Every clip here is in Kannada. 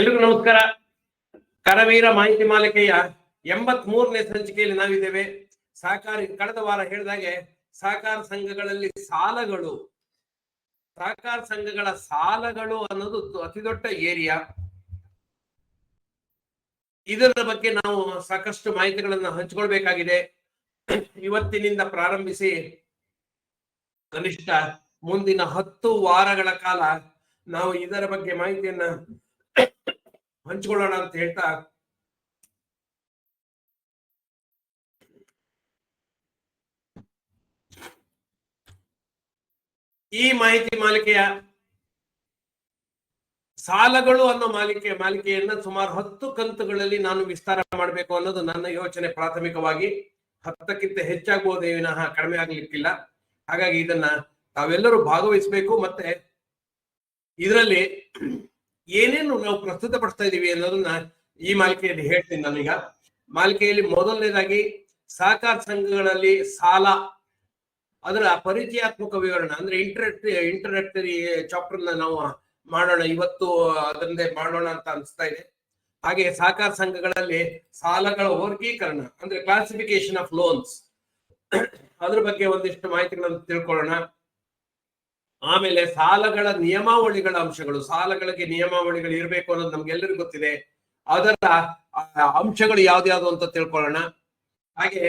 ಎಲ್ರಿಗೂ ನಮಸ್ಕಾರ. ಕರವೀರ ಮಾಹಿತಿ ಮಾಲಿಕೆಯ 83ನೇ ಸಂಚಿಕೆಯಲ್ಲಿ ನಾವಿದ್ದೇವೆ. ಸಹಕಾರಿ ಕಳೆದ ವಾರ ಹೇಳಿದಾಗೆ ಸಹಕಾರ ಸಂಘಗಳಲ್ಲಿ ಸಹಕಾರ ಸಂಘಗಳ ಸಾಲಗಳು ಅನ್ನೋದು ಅತಿ ದೊಡ್ಡ ಏರಿಯಾ. ಇದರ ಬಗ್ಗೆ ನಾವು ಸಾಕಷ್ಟು ಮಾಹಿತಿಗಳನ್ನು ಹಂಚಿಕೊಳ್ಬೇಕಾಗಿದೆ. ಇವತ್ತಿನಿಂದ ಪ್ರಾರಂಭಿಸಿ ಕನಿಷ್ಠ ಮುಂದಿನ 10 ವಾರಗಳ ಕಾಲ ನಾವು ಇದರ ಬಗ್ಗೆ ಮಾಹಿತಿಯನ್ನ ಹಂಚಿಕೊಳ್ಳೋಣ ಅಂತ ಹೇಳ್ತಾ, ಈ ಮಾಹಿತಿ ಮಾಲಿಕೆಯ ಸಾಲಗಳು ಅನ್ನೋ ಮಾಲಿಕೆಯನ್ನ ಸುಮಾರು 10 ಕಂತುಗಳಲ್ಲಿ ನಾನು ವಿಸ್ತಾರ ಮಾಡಬೇಕು ಅನ್ನೋದು ನನ್ನ ಯೋಚನೆ. ಪ್ರಾಥಮಿಕವಾಗಿ 10ಕ್ಕಿಂತ ಹೆಚ್ಚಾಗಬಹುದೇ ವಿನಃ ಕಡಿಮೆ ಆಗ್ಲಿಕ್ಕಿಲ್ಲ. ಹಾಗಾಗಿ ಇದನ್ನ ತಾವೆಲ್ಲರೂ ಭಾಗವಹಿಸಬೇಕು. ಮತ್ತೆ ಇದರಲ್ಲಿ ಏನೇನು ನಾವು ಪ್ರಸ್ತುತಪಡಿಸ್ತಾ ಇದೀವಿ ಅನ್ನೋದನ್ನ ಈ ಮಾಲಿಕೆಯಲ್ಲಿ ಹೇಳ್ತೀನಿ. ನಾನೀಗ ಮಾಲಿಕೆಯಲ್ಲಿ ಮೊದಲನೇದಾಗಿ ಸಹಕಾರ ಸಂಘಗಳಲ್ಲಿ ಸಾಲ, ಅದರ ಪರಿಚಯಾತ್ಮಕ ವಿವರಣೆ ಅಂದ್ರೆ ಇಂಟ್ರಡಕ್ಟರಿ ಚಾಪ್ಟರ್ ನಾವು ಮಾಡೋಣ ಇವತ್ತು. ಅದನ್ನೇ ಮಾಡೋಣ ಅಂತ ಅನಿಸ್ತಾ ಇದೆ. ಹಾಗೆ ಸಹಕಾರ ಸಂಘಗಳಲ್ಲಿ ಸಾಲಗಳ ವರ್ಗೀಕರಣ ಅಂದ್ರೆ ಕ್ಲಾಸಿಫಿಕೇಶನ್ ಆಫ್ ಲೋನ್ಸ್, ಅದ್ರ ಬಗ್ಗೆ ಒಂದಿಷ್ಟು ಮಾಹಿತಿಗಳನ್ನು ತಿಳ್ಕೊಳ್ಳೋಣ. ಆಮೇಲೆ ಸಾಲಗಳ ನಿಯಮಾವಳಿಗಳ ಅಂಶಗಳು, ಸಾಲಗಳಿಗೆ ನಿಯಮಾವಳಿಗಳು ಇರಬೇಕು ಅನ್ನೋದು ನಮ್ಗೆಲ್ಲರಿಗೂ ಗೊತ್ತಿದೆ. ಅದರ ಅಂಶಗಳು ಯಾವ್ದ್ಯಾವ್ದು ಅಂತ ತಿಳ್ಕೊಳ್ಳೋಣ. ಹಾಗೆ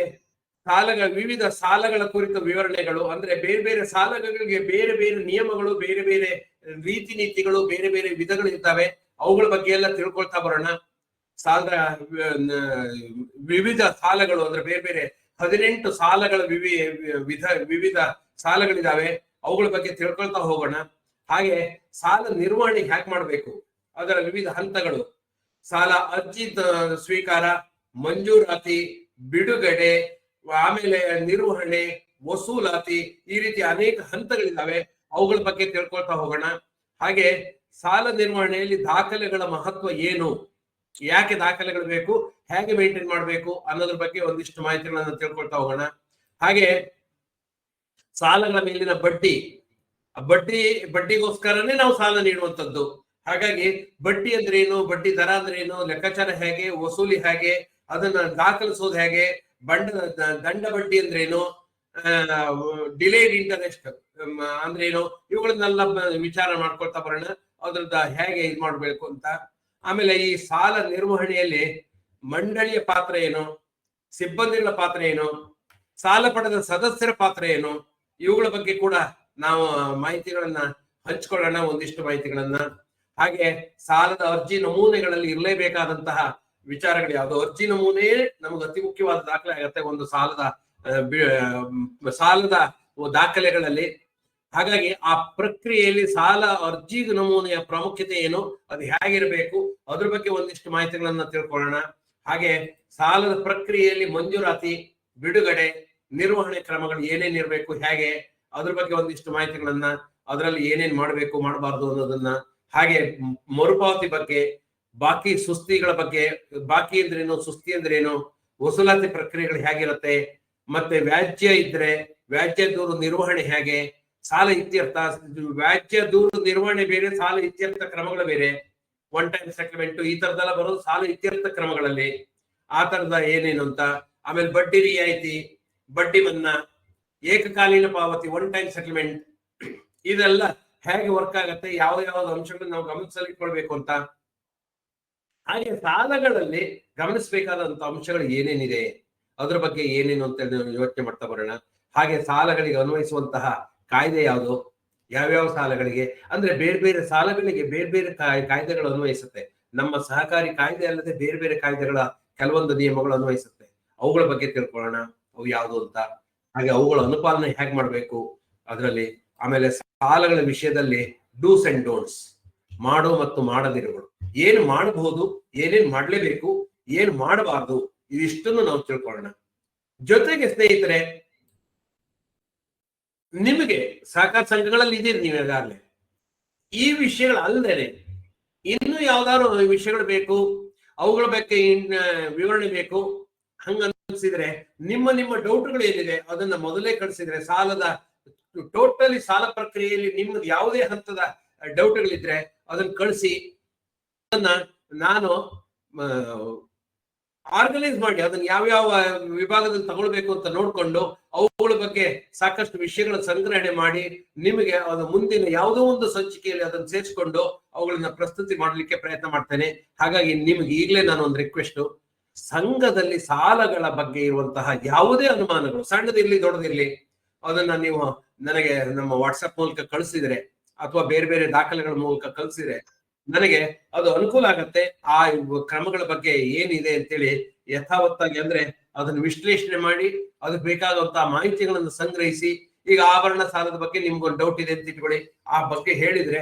ವಿವಿಧ ಸಾಲಗಳ ಕುರಿತ ವಿವರಣೆಗಳು, ಅಂದ್ರೆ ಬೇರೆ ಬೇರೆ ಸಾಲಗಳಿಗೆ ಬೇರೆ ಬೇರೆ ನಿಯಮಗಳು, ಬೇರೆ ಬೇರೆ ರೀತಿ ನೀತಿಗಳು, ಬೇರೆ ಬೇರೆ ವಿಧಗಳು ಇದ್ದಾವೆ. ಅವುಗಳ ಬಗ್ಗೆ ಎಲ್ಲ ತಿಳ್ಕೊಳ್ತಾ ಬರೋಣ. ವಿವಿಧ ಸಾಲಗಳು ಅಂದ್ರೆ ಬೇರೆ ಬೇರೆ 18 ಸಾಲಗಳ ವಿವಿಧ ಸಾಲಗಳಿದಾವೆ. ಅವುಗಳ ಬಗ್ಗೆ ತಿಳ್ಕೊಳ್ತಾ ಹೋಗೋಣ. ಹಾಗೆ ಸಾಲ ನಿರ್ವಹಣೆ ಹ್ಯಾಕ್ ಮಾಡ್ಬೇಕು, ಅದರ ವಿವಿಧ ಹಂತಗಳು, ಸಾಲ ಅರ್ಜಿ ಸ್ವೀಕಾರ, ಮಂಜೂರಾತಿ, ಬಿಡುಗಡೆ, ಆಮೇಲೆ ನಿರ್ವಹಣೆ, ವಸೂಲಾತಿ, ಈ ರೀತಿ ಅನೇಕ ಹಂತಗಳಿದ್ದಾವೆ. ಅವುಗಳ ಬಗ್ಗೆ ತಿಳ್ಕೊಳ್ತಾ ಹೋಗೋಣ. ಹಾಗೆ ಸಾಲ ನಿರ್ವಹಣೆಯಲ್ಲಿ ದಾಖಲೆಗಳ ಮಹತ್ವ ಏನು, ಯಾಕೆ ದಾಖಲೆಗಳು ಬೇಕು, ಹೇಗೆ ಮೇಂಟೈನ್ ಮಾಡಬೇಕು ಅನ್ನೋದ್ರ ಬಗ್ಗೆ ಒಂದಿಷ್ಟು ಮಾಹಿತಿಗಳನ್ನು ತಿಳ್ಕೊಳ್ತಾ ಹೋಗೋಣ. ಹಾಗೆ ಸಾಲಗಳ ಮೇಲಿನ ಬಡ್ಡಿಗೋಸ್ಕರನೇ ನಾವು ಸಾಲ ನೀಡುವಂಥದ್ದು. ಹಾಗಾಗಿ ಬಡ್ಡಿ ಅಂದ್ರೆ ಏನು, ಬಡ್ಡಿ ದರ ಅಂದ್ರೆ ಏನು, ಲೆಕ್ಕಾಚಾರ ಹೇಗೆ, ವಸೂಲಿ ಹೇಗೆ, ಅದನ್ನ ದಾಖಲಿಸೋದು ಹೇಗೆ, ದಂಡ ಬಡ್ಡಿ ಅಂದ್ರೇನು, ಡಿಲೇಡ್ ಇಂಟರೆಸ್ಟ್ ಅಂದ್ರೆ ಏನು, ಇವುಗಳನ್ನೆಲ್ಲ ವಿಚಾರ ಮಾಡ್ಕೊಳ್ತಾ ಬರೋಣ. ಅದ್ರದ್ದು ಹೇಗೆ ಇದು ಮಾಡ್ಬೇಕು ಅಂತ. ಆಮೇಲೆ ಈ ಸಾಲ ನಿರ್ವಹಣೆಯಲ್ಲಿ ಮಂಡಳಿಯ ಪಾತ್ರ ಏನು, ಸಿಬ್ಬಂದಿಗಳ ಪಾತ್ರ ಏನು, ಸಾಲ ಪಡೆದ ಸದಸ್ಯರ ಪಾತ್ರ ಏನು, ಇವುಗಳ ಬಗ್ಗೆ ಕೂಡ ನಾವು ಮಾಹಿತಿಗಳನ್ನ ಹಂಚ್ಕೊಳ್ಳೋಣ, ಒಂದಿಷ್ಟು ಮಾಹಿತಿಗಳನ್ನ. ಹಾಗೆ ಸಾಲದ ಅರ್ಜಿ ನಮೂನೆಗಳಲ್ಲಿ ಇರಲೇಬೇಕಾದಂತಹ ವಿಚಾರಗಳು ಯಾವುದು, ಅರ್ಜಿ ನಮೂನೆ ನಮಗೆ ಅತಿ ಮುಖ್ಯವಾದ ದಾಖಲೆ ಆಗತ್ತೆ ಒಂದು ಸಾಲದ ದಾಖಲೆಗಳಲ್ಲಿ. ಹಾಗಾಗಿ ಆ ಪ್ರಕ್ರಿಯೆಯಲ್ಲಿ ಸಾಲ ಅರ್ಜಿ ನಮೂನೆಯ ಪ್ರಾಮುಖ್ಯತೆ ಏನು, ಅದು ಹೇಗಿರಬೇಕು, ಅದ್ರ ಬಗ್ಗೆ ಒಂದಿಷ್ಟು ಮಾಹಿತಿಗಳನ್ನ ತಿಳ್ಕೊಳ್ಳೋಣ. ಹಾಗೆ ಸಾಲದ ಪ್ರಕ್ರಿಯೆಯಲ್ಲಿ ಮಂಜೂರಾತಿ, ಬಿಡುಗಡೆ, ನಿರ್ವಹಣೆ ಕ್ರಮಗಳು ಏನೇನಿರ್ಬೇಕು, ಹೇಗೆ, ಅದ್ರ ಬಗ್ಗೆ ಒಂದಿಷ್ಟು ಮಾಹಿತಿಗಳನ್ನ, ಅದರಲ್ಲಿ ಏನೇನ್ ಮಾಡ್ಬೇಕು ಮಾಡಬಾರ್ದು ಅನ್ನೋದನ್ನ. ಹಾಗೆ ಮರುಪಾವತಿ ಬಗ್ಗೆ, ಬಾಕಿ ಸುಸ್ತಿಗಳ ಬಗ್ಗೆ, ಬಾಕಿ ಅಂದ್ರೇನು, ಸುಸ್ತಿ ಅಂದ್ರೇನು, ವಸೂಲಾತಿ ಪ್ರಕ್ರಿಯೆಗಳು ಹೇಗಿರುತ್ತೆ, ಮತ್ತೆ ವ್ಯಾಜ್ಯ ಇದ್ರೆ ವ್ಯಾಜ್ಯ ದೂರು ನಿರ್ವಹಣೆ ಹೇಗೆ, ಸಾಲ ಇತ್ಯರ್ಥ, ವ್ಯಾಜ್ಯ ದೂರು ನಿರ್ವಹಣೆ ಬೇರೆ, ಸಾಲ ಇತ್ಯರ್ಥ ಕ್ರಮಗಳು ಬೇರೆ, ಒನ್ ಟೈಮ್ ಸೆಟಲ್ಮೆಂಟ್ ಈ ತರದೆಲ್ಲ ಬರೋದು ಸಾಲ ಇತ್ಯರ್ಥ ಕ್ರಮಗಳಲ್ಲಿ, ಆ ತರದ ಏನೇನು ಅಂತ. ಆಮೇಲೆ ಬಡ್ಡಿ ರಿಯಾಯಿತಿ, ಬಡ್ಡಿ ಮನ್ನಾ, ಏಕಕಾಲೀನ ಪಾವತಿ, ಒನ್ ಟೈಮ್ ಸೆಟಲ್ಮೆಂಟ್, ಇದೆಲ್ಲ ಹೇಗೆ ವರ್ಕ್ ಆಗತ್ತೆ, ಯಾವ ಅಂಶಗಳನ್ನ ನಾವು ಗಮನಿಸಲಿಟ್ಕೊಳ್ಬೇಕು ಅಂತ. ಹಾಗೆ ಸಾಲಗಳಲ್ಲಿ ಗಮನಿಸಬೇಕಾದಂತ ಅಂಶಗಳು ಏನೇನಿದೆ, ಅದ್ರ ಬಗ್ಗೆ ಏನೇನು ಅಂತ ಯೋಚನೆ ಮಾಡ್ತಾ ಬರೋಣ. ಹಾಗೆ ಸಾಲಗಳಿಗೆ ಅನ್ವಯಿಸುವಂತಹ ಕಾಯ್ದೆ ಯಾವುದು, ಯಾವ್ಯಾವ ಸಾಲಗಳಿಗೆ, ಅಂದ್ರೆ ಬೇರೆ ಬೇರೆ ಸಾಲಗಳಿಗೆ ಬೇರೆ ಬೇರೆ ಕಾಯ್ದೆಗಳು ಅನ್ವಯಿಸುತ್ತೆ. ನಮ್ಮ ಸಹಕಾರಿ ಕಾಯ್ದೆ ಅಲ್ಲದೆ ಬೇರೆ ಬೇರೆ ಕಾಯ್ದೆಗಳ ಕೆಲವೊಂದು ನಿಯಮಗಳು ಅನ್ವಯಿಸುತ್ತೆ. ಅವುಗಳ ಬಗ್ಗೆ ತಿಳ್ಕೊಳ್ಳೋಣ, ಅವು ಯಾವುದು ಅಂತ. ಹಾಗೆ ಅವುಗಳ ಅನುಪಾಲನೆ ಹೇಗೆ ಮಾಡ್ಬೇಕು ಅದರಲ್ಲಿ. ಆಮೇಲೆ ಸಾಲಗಳ ವಿಷಯದಲ್ಲಿ ಡೂಸ್ ಅಂಡ್ ಡೋಂಟ್ಸ್, ಮಾಡೋ ಮತ್ತು ಮಾಡದಿರುಗಳು, ಏನು ಮಾಡಬಹುದು, ಏನೇನ್ ಮಾಡ್ಲೇಬೇಕು, ಏನ್ ಮಾಡಬಾರ್ದು, ಇದಿಷ್ಟನ್ನು ನಾವು ತಿಳ್ಕೊಳ್ಳೋಣ. ಜೊತೆಗೆ ಸ್ನೇಹಿತರೆ, ನಿಮಗೆ ಸಹಕಾರ ಸಂಘಗಳಲ್ಲಿ ಇದೀರಿ ನೀವೀಗಾಗಲೇ, ಈ ವಿಷಯಗಳು ಅಲ್ಲದೆ ಇನ್ನು ಯಾವ್ದಾದ್ರು ವಿಷಯಗಳು ಬೇಕು, ಅವುಗಳ ಬಗ್ಗೆ ವಿವರಣೆ ಬೇಕು ಹಂಗ ಅನ್ಸಿದ್ರೆ, ನಿಮ್ಮ ಡೌಟ್ಗಳು ಏನಿದೆ ಅದನ್ನ ಮೊದಲೇ ಕಳಿಸಿದ್ರೆ, ಟೋಟಲಿ ಸಾಲ ಪ್ರಕ್ರಿಯೆಯಲ್ಲಿ ನಿಮ್ದು ಯಾವುದೇ ಹಂತದ ಡೌಟ್ಗಳಿದ್ರೆ ಅದನ್ನ ಕಳಿಸಿ, ಅದನ್ನ ನಾನು ಆರ್ಗನೈಸ್ ಮಾಡಿ ಅದನ್ನ ಯಾವ್ಯಾವ ವಿಭಾಗದಲ್ಲಿ ತಗೊಳ್ಬೇಕು ಅಂತ ನೋಡ್ಕೊಂಡು ಅವುಗಳ ಬಗ್ಗೆ ಸಾಕಷ್ಟು ವಿಷಯಗಳ ಸಂಗ್ರಹಣೆ ಮಾಡಿ ನಿಮಗೆ ಅದು ಮುಂದಿನ ಯಾವುದೋ ಒಂದು ಸಂಚಿಕೆಯಲ್ಲಿ ಅದನ್ನು ಸೇರಿಸಿಕೊಂಡು ಅವುಗಳನ್ನ ಪ್ರಸ್ತುತಿ ಮಾಡಲಿಕ್ಕೆ ಪ್ರಯತ್ನ ಮಾಡ್ತೇನೆ. ಹಾಗಾಗಿ ನಿಮ್ಗೆ ಈಗಲೇ ನಾನು ಒಂದು ರಿಕ್ವೆಸ್ಟ್, ಸಂಘದಲ್ಲಿ ಸಾಲಗಳ ಬಗ್ಗೆ ಇರುವಂತಹ ಯಾವುದೇ ಅನುಮಾನಗಳು ಸಣ್ಣದಿರ್ಲಿ ದೊಡ್ಡದಿರ್ಲಿ ಅದನ್ನ ನೀವು ನನಗೆ ನಮ್ಮ ವಾಟ್ಸಪ್ ಮೂಲಕ ಕಳಿಸಿದ್ರೆ ಅಥವಾ ಬೇರೆ ಬೇರೆ ದಾಖಲೆಗಳ ಮೂಲಕ ಕಳಿಸಿದ್ರೆ ನನಗೆ ಅದು ಅನುಕೂಲ ಆಗತ್ತೆ. ಆ ಕ್ರಮಗಳ ಬಗ್ಗೆ ಏನಿದೆ ಅಂತೇಳಿ ಯಥಾವತ್ತಾಗಿ ಅಂದ್ರೆ ಅದನ್ನು ವಿಶ್ಲೇಷಣೆ ಮಾಡಿ ಅದಕ್ಕೆ ಬೇಕಾದಂತಹ ಮಾಹಿತಿಗಳನ್ನು ಸಂಗ್ರಹಿಸಿ, ಈಗ ಆಭರಣ ಸಾಲದ ಬಗ್ಗೆ ನಿಮ್ಗೊಂದು ಡೌಟ್ ಇದೆ ಅಂತ ಇಟ್ಕೊಳ್ಳಿ, ಆ ಬಗ್ಗೆ ಹೇಳಿದ್ರೆ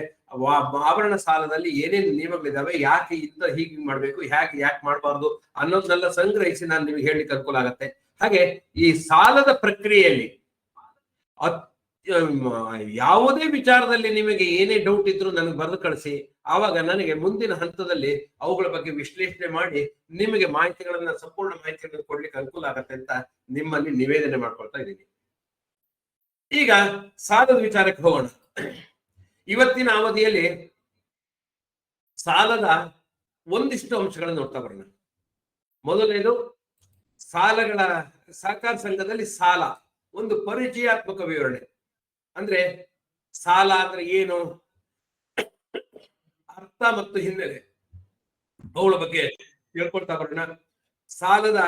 ಆಭರಣ ಸಾಲದಲ್ಲಿ ಏನೇನು ನಿಯಮಗಳಿದಾವೆ, ಯಾಕೆ ಇಂತ ಹೀಗೆ ಮಾಡ್ಬೇಕು, ಯಾಕೆ ಮಾಡಬಾರ್ದು ಅನ್ನೋದನ್ನೆಲ್ಲ ಸಂಗ್ರಹಿಸಿ ನಾನು ನಿಮ್ಗೆ ಹೇಳಲಿಕ್ಕೆ ಅನುಕೂಲ ಆಗತ್ತೆ. ಹಾಗೆ ಈ ಸಾಲದ ಪ್ರಕ್ರಿಯೆಯಲ್ಲಿ ಯಾವುದೇ ವಿಚಾರದಲ್ಲಿ ನಿಮಗೆ ಏನೇ ಡೌಟ್ ಇದ್ರು ನನಗೆ ಬರೆದು ಕಳಿಸಿ. ಆವಾಗ ನನಗೆ ಮುಂದಿನ ಹಂತದಲ್ಲಿ ಅವುಗಳ ಬಗ್ಗೆ ವಿಶ್ಲೇಷಣೆ ಮಾಡಿ ನಿಮಗೆ ಮಾಹಿತಿಗಳನ್ನ ಸಂಪೂರ್ಣ ಮಾಹಿತಿಗಳನ್ನು ಕೊಡ್ಲಿಕ್ಕೆ ಅನುಕೂಲ ಆಗತ್ತೆ ಅಂತ ನಿಮ್ಮಲ್ಲಿ ನಿವೇದನೆ ಮಾಡ್ಕೊಳ್ತಾ ಇದ್ದೀನಿ. ಈಗ ಸಾಲದ ವಿಚಾರಕ್ಕೆ ಹೋಗೋಣ. ಇವತ್ತಿನ ಅವಧಿಯಲ್ಲಿ ಸಾಲದ ಒಂದಿಷ್ಟು ಅಂಶಗಳನ್ನು ನೋಡ್ತಾ ಬರೋಣ. ಮೊದಲನೇದು, ಸಾಲಗಳ ಸಹಕಾರ ಸಂಘದಲ್ಲಿ ಸಾಲ ಒಂದು ಪರಿಚಯಾತ್ಮಕ ವಿವರಣೆ. ಅಂದ್ರೆ ಸಾಲ ಅಂದ್ರೆ ಏನು, ಅರ್ಥ ಮತ್ತು ಹಿನ್ನೆಲೆ ಅವುಗಳ ಬಗ್ಗೆ ತಿಳ್ಕೊಳ್ತಾ ಬರೋಣ. ಸಾಲದ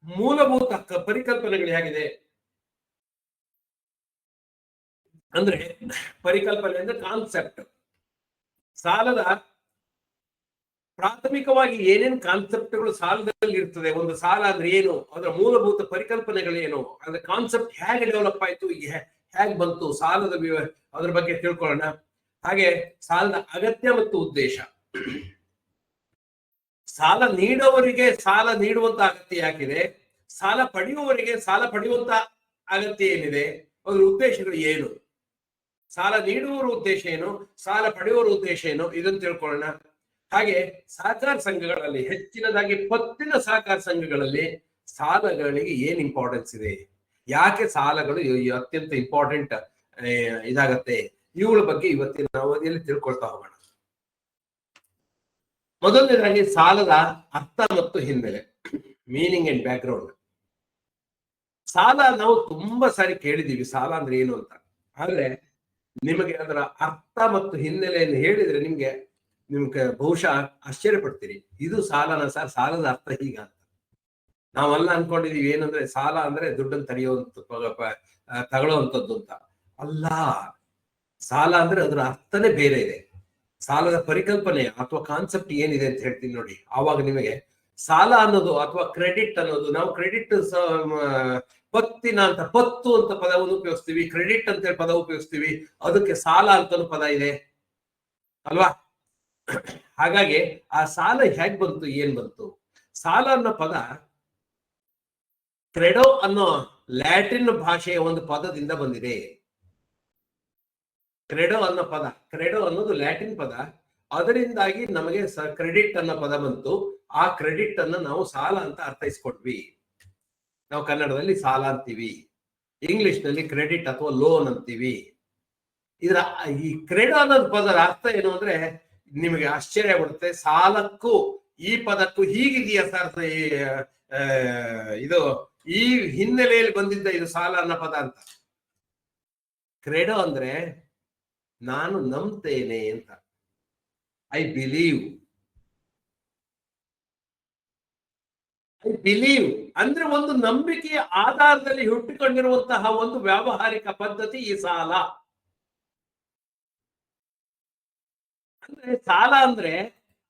ಮೂಲಭೂತ ಪರಿಕಲ್ಪನೆಗಳು ಹೇಗಿದೆ ಅಂದ್ರೆ, ಪರಿಕಲ್ಪನೆ ಅಂದ್ರೆ ಕಾನ್ಸೆಪ್ಟ್. ಸಾಲದ ಪ್ರಾಥಮಿಕವಾಗಿ ಏನೇನು ಕಾನ್ಸೆಪ್ಟ್ಗಳು ಸಾಲದಲ್ಲಿ ಇರ್ತದೆ, ಒಂದು ಸಾಲ ಅಂದ್ರೆ ಏನು, ಅದರ ಮೂಲಭೂತ ಪರಿಕಲ್ಪನೆಗಳೇನು, ಅದರ ಕಾನ್ಸೆಪ್ಟ್ ಹೇಗೆ ಡೆವಲಪ್ ಆಯ್ತು, ಹೇಗೆ ಬಂತು, ಸಾಲದ ಅದ್ರ ಬಗ್ಗೆ ತಿಳ್ಕೊಳ್ಳೋಣ. ಹಾಗೆ ಸಾಲದ ಅಗತ್ಯ ಮತ್ತು ಉದ್ದೇಶ. ಸಾಲ ನೀಡುವವರಿಗೆ ಸಾಲ ನೀಡುವಂತ ಅಗತ್ಯ ಯಾಕಿದೆ, ಸಾಲ ಪಡೆಯುವವರಿಗೆ ಸಾಲ ಪಡೆಯುವಂತ ಅಗತ್ಯ ಏನಿದೆ, ಅದ್ರ ಉದ್ದೇಶಗಳು ಏನು, ಸಾಲ ನೀಡುವವರ ಉದ್ದೇಶ ಏನು, ಸಾಲ ಪಡೆಯುವವರ ಉದ್ದೇಶ ಏನು, ಇದನ್ನು ತಿಳ್ಕೊಳ್ಳೋಣ. ಹಾಗೆ ಸಹಕಾರ ಸಂಘಗಳಲ್ಲಿ ಹೆಚ್ಚಿನದಾಗಿ ಪತ್ತಿನ ಸಹಕಾರ ಸಂಘಗಳಲ್ಲಿ ಸಾಲಗಳಿಗೆ ಏನ್ ಇಂಪಾರ್ಟೆನ್ಸ್ ಇದೆ, ಯಾಕೆ ಸಾಲಗಳು ಅತ್ಯಂತ ಇಂಪಾರ್ಟೆಂಟ್ ಇದಾಗತ್ತೆ, ಇವುಗಳ ಬಗ್ಗೆ ಇವತ್ತಿನ ಅವಧಿಯಲ್ಲಿ ತಿಳ್ಕೊಳ್ತಾ ಹೋಗೋಣ. ಮೊದಲನೇದಾಗಿ ಸಾಲದ ಅರ್ಥ ಮತ್ತು ಹಿನ್ನೆಲೆ, ಮೀನಿಂಗ್ ಅಂಡ್ ಬ್ಯಾಕ್ ಗ್ರೌಂಡ್. ಸಾಲ ನಾವು ತುಂಬಾ ಸಾರಿ ಕೇಳಿದೀವಿ ಸಾಲ ಅಂದ್ರೆ ಏನು ಅಂತ, ಆದ್ರೆ ನಿಮಗೆ ಅದರ ಅರ್ಥ ಮತ್ತು ಹಿನ್ನೆಲೆಯನ್ನು ಹೇಳಿದ್ರೆ ನಿಮ್ಗೆ ಬಹುಶಃ ಆಶ್ಚರ್ಯ ಪಡ್ತೀರಿ. ಇದು ಸಾಲನ ಸರ್, ಸಾಲದ ಅರ್ಥ ಹೀಗ ಅಂತ. ನಾವೆಲ್ಲ ಅನ್ಕೊಂಡಿದೀವಿ ಏನಂದ್ರೆ ಸಾಲ ಅಂದ್ರೆ ದುಡ್ಡನ್ನು ತಗೊಳ್ಳುವಂಥದ್ದು ಅಂತ. ಅಲ್ಲ, ಸಾಲ ಅಂದ್ರೆ ಅದರ ಅರ್ಥನೇ ಬೇರೆ ಇದೆ. ಸಾಲದ ಪರಿಕಲ್ಪನೆ ಅಥವಾ ಕಾನ್ಸೆಪ್ಟ್ ಏನಿದೆ ಅಂತ ಹೇಳ್ತೀನಿ ನೋಡಿ. ಆವಾಗ ನಿಮಗೆ ಸಾಲ ಅನ್ನೋದು ಅಥವಾ ಕ್ರೆಡಿಟ್ ಅನ್ನೋದು, ನಾವು ಕ್ರೆಡಿಟ್ ಪತ್ತಿನ ಅಂತ ಪತ್ತು ಅಂತ ಪದವನ್ನು ಉಪಯೋಗಿಸ್ತೀವಿ, ಕ್ರೆಡಿಟ್ ಅಂತ ಹೇಳಿ ಪದ ಉಪಯೋಗಿಸ್ತೀವಿ, ಅದಕ್ಕೆ ಸಾಲ ಅಂತಾನು ಪದ ಇದೆ ಅಲ್ವಾ. ಹಾಗಾಗಿ ಆ ಸಾಲ ಹೇಗ್ ಬಂತು, ಏನ್ ಬಂತು, ಸಾಲ ಅನ್ನೋ ಪದ ಕ್ರೆಡೋ ಅನ್ನೋ ಲ್ಯಾಟಿನ್ ಭಾಷೆಯ ಒಂದು ಪದದಿಂದ ಬಂದಿದೆ. ಕ್ರೆಡೋ ಅನ್ನೋ ಪದ, ಕ್ರೆಡೋ ಅನ್ನೋದು ಲ್ಯಾಟಿನ್ ಪದ, ಅದರಿಂದಾಗಿ ನಮಗೆ ಕ್ರೆಡಿಟ್ ಅನ್ನೋ ಪದ ಬಂತು. ಆ ಕ್ರೆಡಿಟ್ ಅನ್ನ ನಾವು ಸಾಲ ಅಂತ ಅರ್ಥೈಸ್ಕೊಟ್ವಿ. ನಾವು ಕನ್ನಡದಲ್ಲಿ ಸಾಲ ಅಂತೀವಿ, ಇಂಗ್ಲಿಷ್ ನಲ್ಲಿ ಕ್ರೆಡಿಟ್ ಅಥವಾ ಲೋನ್ ಅಂತೀವಿ. ಇದರ ಈ ಕ್ರೆಡೋ ಅನ್ನೋದು ಪದದ ಅರ್ಥ ಏನು ಅಂದ್ರೆ ನಿಮಗೆ ಆಶ್ಚರ್ಯ ಪಡುತ್ತೆ. ಸಾಲಕ್ಕೂ ಈ ಪದಕ್ಕೂ ಹೀಗಿದೆಯಾ ಸರ್, ಇದು ಈ ಹಿನ್ನೆಲೆಯಲ್ಲಿ ಬಂದಿದ್ದ ಇದು ಸಾಲ ಅನ್ನೋ ಪದ ಅಂತ. ಕ್ರೆಡೋ ಅಂದ್ರೆ ನಾನು ನಂಬ್ತೇನೆ ಅಂತ, ಐ ಬಿಲೀವ್. ಐ ಬಿಲೀವ್ ಅಂದ್ರೆ ಒಂದು ನಂಬಿಕೆಯ ಆಧಾರದಲ್ಲಿ ಹುಟ್ಟಿಕೊಂಡಿರುವಂತಹ ಒಂದು ವ್ಯಾವಹಾರಿಕ ಪದ್ಧತಿ ಈ ಸಾಲ. ಅಂದ್ರೆ ಸಾಲ ಅಂದ್ರೆ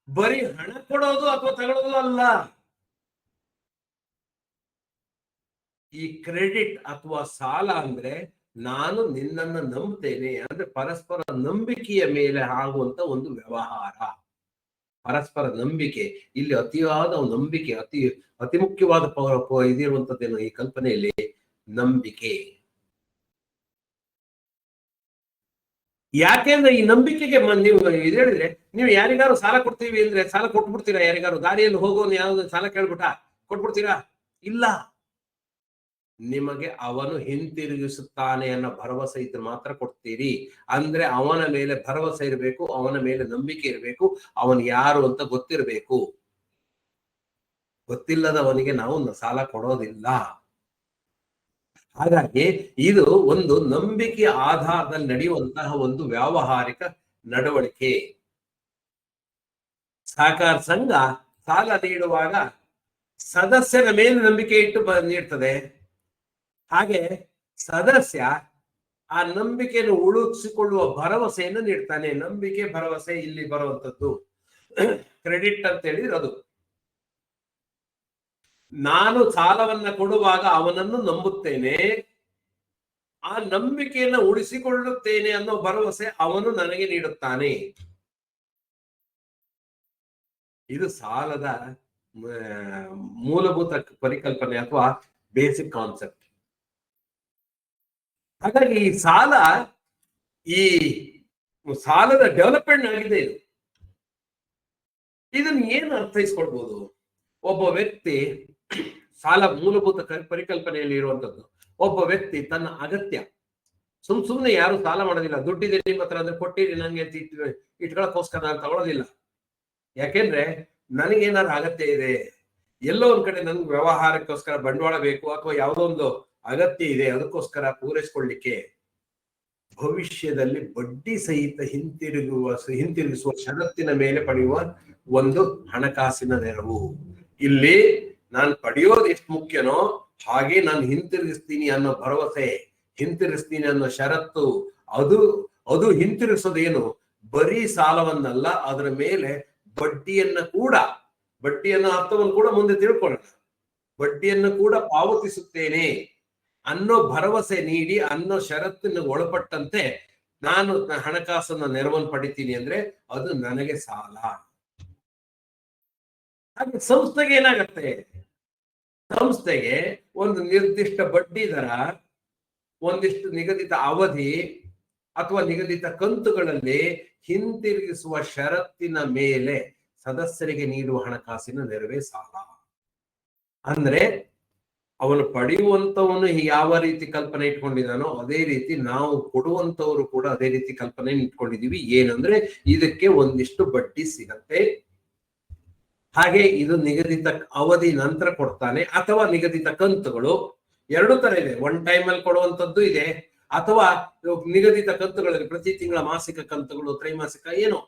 ಬರೀ ಹಣ ಕೊಡೋದು ಅಥವಾ ತಗೊಳ್ಳೋದು ಅಲ್ಲ. ಈ ಕ್ರೆಡಿಟ್ ಅಥವಾ ಸಾಲ ಅಂದ್ರೆ ನಾನು ನಿನ್ನನ್ನು ನಂಬ್ತೇನೆ ಅಂದ್ರೆ ಪರಸ್ಪರ ನಂಬಿಕೆಯ ಮೇಲೆ ಆಗುವಂತ ಒಂದು ವ್ಯವಹಾರ. ಪರಸ್ಪರ ನಂಬಿಕೆ, ಇಲ್ಲಿ ಅತಿಯಾದ ನಂಬಿಕೆ, ಅತಿ ಮುಖ್ಯವಾದ ಇದಿರುವಂತದ್ದೇನು ಈ ಕಲ್ಪನೆಯಲ್ಲಿ, ನಂಬಿಕೆ. ಯಾಕೆಂದ್ರೆ ಈ ನಂಬಿಕೆಗೆ ನೀವು ಇದು ಹೇಳಿದ್ರೆ, ನೀವು ಯಾರಿಗಾರು ಸಾಲ ಕೊಡ್ತೀವಿ ಅಂದ್ರೆ ಸಾಲ ಕೊಟ್ಬಿಡ್ತೀರಾ? ಯಾರಿಗಾರು ದಾರಿಯಲ್ಲಿ ಹೋಗೋನು ಯಾವ್ದು ಸಾಲ ಕೇಳ್ಬಿಟ್ಟ ಕೊಟ್ಬಿಡ್ತೀರಾ? ಇಲ್ಲ. ನಿಮಗೆ ಅವನು ಹಿಂತಿರುಗಿಸುತ್ತಾನೆ ಅನ್ನೋ ಭರವಸೆ ಇದ್ರೆ ಮಾತ್ರ ಕೊಡ್ತೀರಿ. ಅಂದ್ರೆ ಅವನ ಮೇಲೆ ಭರವಸೆ ಇರಬೇಕು, ಅವನ ಮೇಲೆ ನಂಬಿಕೆ ಇರಬೇಕು, ಅವನು ಯಾರು ಅಂತ ಗೊತ್ತಿರಬೇಕು. ಗೊತ್ತಿಲ್ಲದವನಿಗೆ ನಾವು ಸಾಲ ಕೊಡೋದಿಲ್ಲ. ಹಾಗಾಗಿ ಇದು ಒಂದು ನಂಬಿಕೆ ಆಧಾರದಲ್ಲಿ ನಡೆಯುವಂತಹ ಒಂದು ವ್ಯಾವಹಾರಿಕ ನಡವಳಿಕೆ. ಸಹಕಾರ ಸಂಘ ಸಾಲ ನೀಡುವಾಗ ಸದಸ್ಯರ ಮೇಲೆ ನಂಬಿಕೆ ಇಟ್ಟು ನೀಡ್ತದೆ. ಹಾಗೆ ಸದಸ್ಯ ಆ ನಂಬಿಕೆಯನ್ನು ಉಳಿಸಿಕೊಳ್ಳುವ ಭರವಸೆಯನ್ನು ನೀಡ್ತಾನೆ. ನಂಬಿಕೆ ಭರವಸೆ ಇಲ್ಲಿ ಬರುವಂತದ್ದು ಕ್ರೆಡಿಟ್ ಅಂತ ಹೇಳಿದ್ರೆ ಅದು. ನಾನು ಸಾಲವನ್ನ ಕೊಡುವಾಗ ಅವನನ್ನು ನಂಬುತ್ತೇನೆ, ಆ ನಂಬಿಕೆಯನ್ನು ಉಳಿಸಿಕೊಳ್ಳುತ್ತೇನೆ ಅನ್ನೋ ಭರವಸೆ ಅವನು ನನಗೆ ನೀಡುತ್ತಾನೆ. ಇದು ಸಾಲದ ಮೂಲಭೂತ ಪರಿಕಲ್ಪನೆ ಅಥವಾ ಬೇಸಿಕ್ ಕಾನ್ಸೆಪ್ಟ್. ಹಾಗಾಗಿ ಈ ಸಾಲದ ಡೆವಲಪ್ಮೆಂಟ್ ಆಗಿದೆ ಇದು. ಇದನ್ನ ಏನು ಅರ್ಥೈಸ್ಕೊಳ್ಬಹುದು? ಒಬ್ಬ ವ್ಯಕ್ತಿ ಸಾಲ ಮೂಲಭೂತ ಪರಿಕಲ್ಪನೆಯಲ್ಲಿ ಇರುವಂತದ್ದು. ಒಬ್ಬ ವ್ಯಕ್ತಿ ತನ್ನ ಅಗತ್ಯ, ಸುಮ್ನೆ ಯಾರು ಸಾಲ ಮಾಡೋದಿಲ್ಲ. ದುಡ್ಡಿದೆ ನಿಮ್ಮ ಹತ್ರ ಅಂದ್ರೆ ಕೊಟ್ಟಿರಿ ನಂಗೆ ಇಟ್ಕೊಳಕ್ಕೋಸ್ಕರ ನಾನು ತಗೊಳ್ಳೋದಿಲ್ಲ. ಯಾಕೆಂದ್ರೆ ನನಗೇನಾದ್ರು ಅಗತ್ಯ ಇದೆ, ಎಲ್ಲೋ ಒಂದ್ ಕಡೆ ನನ್ಗೆ ವ್ಯವಹಾರಕ್ಕೋಸ್ಕರ ಬಂಡವಾಳ ಬೇಕು, ಅಥವಾ ಯಾವುದೋ ಒಂದು ಅಗತ್ಯ ಇದೆ, ಅದಕ್ಕೋಸ್ಕರ ಪೂರೈಸ್ಕೊಳ್ಳಿಕ್ಕೆ ಭವಿಷ್ಯದಲ್ಲಿ ಬಡ್ಡಿ ಸಹಿತ ಹಿಂತಿರುಗಿಸುವ ಷರತ್ತಿನ ಮೇಲೆ ಪಡೆಯುವ ಒಂದು ಹಣಕಾಸಿನ ನೆರವು. ಇಲ್ಲಿ ನಾನು ಪಡೆಯೋದು ಎಷ್ಟು ಮುಖ್ಯನೋ ಹಾಗೆ ನಾನು ಹಿಂತಿರುಗಿಸ್ತೀನಿ ಅನ್ನೋ ಭರವಸೆ, ಹಿಂತಿರುಗಿಸ್ತೀನಿ ಅನ್ನೋ ಷರತ್ತು, ಅದು ಹಿಂತಿರುಗಿಸೋದೇನು ಬರೀ ಸಾಲವನ್ನಲ್ಲ, ಅದರ ಮೇಲೆ ಬಡ್ಡಿಯನ್ನ ಅರ್ಥವನ್ನು ಕೂಡ ಮುಂದೆ ತಿಳ್ಕೊಳ್ಳೋಣ. ಬಡ್ಡಿಯನ್ನು ಕೂಡ ಪಾವತಿಸುತ್ತೇನೆ ಅನ್ನೋ ಭರವಸೆ ನೀಡಿ ಅನ್ನೋ ಷರತ್ತಿನ ಒಳಪಟ್ಟಂತೆ ನಾನು ಹಣಕಾಸನ್ನ ನೆರವನ್ನು ಪಡಿತೀನಿ ಅಂದ್ರೆ ಅದು ನನಗೆ ಸಾಲ. ಹಾಗೆ ಸಂಸ್ಥೆಗೆ ಏನಾಗತ್ತೆ? ಸಂಸ್ಥೆಗೆ ಒಂದು ನಿರ್ದಿಷ್ಟ ಬಡ್ಡಿ ದರ, ಒಂದಿಷ್ಟು ನಿಗದಿತ ಅವಧಿ ಅಥವಾ ನಿಗದಿತ ಕಂತುಗಳಲ್ಲಿ ಹಿಂತಿರುಗಿಸುವ ಷರತ್ತಿನ ಮೇಲೆ ಸದಸ್ಯರಿಗೆ ನೀಡುವ ಹಣಕಾಸಿನ ನೆರವೇ ಸಾಲ. ಅಂದ್ರೆ ಅವನು ಪಡೆಯುವಂತವನು ಯಾವ ರೀತಿ ಕಲ್ಪನೆ ಇಟ್ಕೊಂಡಿದ್ದಾನೋ ಅದೇ ರೀತಿ ನಾವು ಕೊಡುವಂತವರು ಕೂಡ ಅದೇ ರೀತಿ ಕಲ್ಪನೆ ಇಟ್ಕೊಂಡಿದೀವಿ. ಏನಂದ್ರೆ ಇದಕ್ಕೆ ಒಂದಿಷ್ಟು ಬಡ್ಡಿ ಸಿಗತ್ತೆ, ಹಾಗೆ ಇದು ನಿಗದಿತ ಅವಧಿ ನಂತರ ಕೊಡ್ತಾನೆ, ಅಥವಾ ನಿಗದಿತ ಕಂತುಗಳು. ಎರಡು ತರ ಇದೆ. ಒನ್ ಟೈಮ್ ಅಲ್ಲಿ ಕೊಡುವಂತದ್ದು ಇದೆ, ಅಥವಾ ನಿಗದಿತ ಕಂತುಗಳಲ್ಲಿ ಪ್ರತಿ ತಿಂಗಳ ಮಾಸಿಕ ಕಂತುಗಳು, ತ್ರೈಮಾಸಿಕ ಏನೋ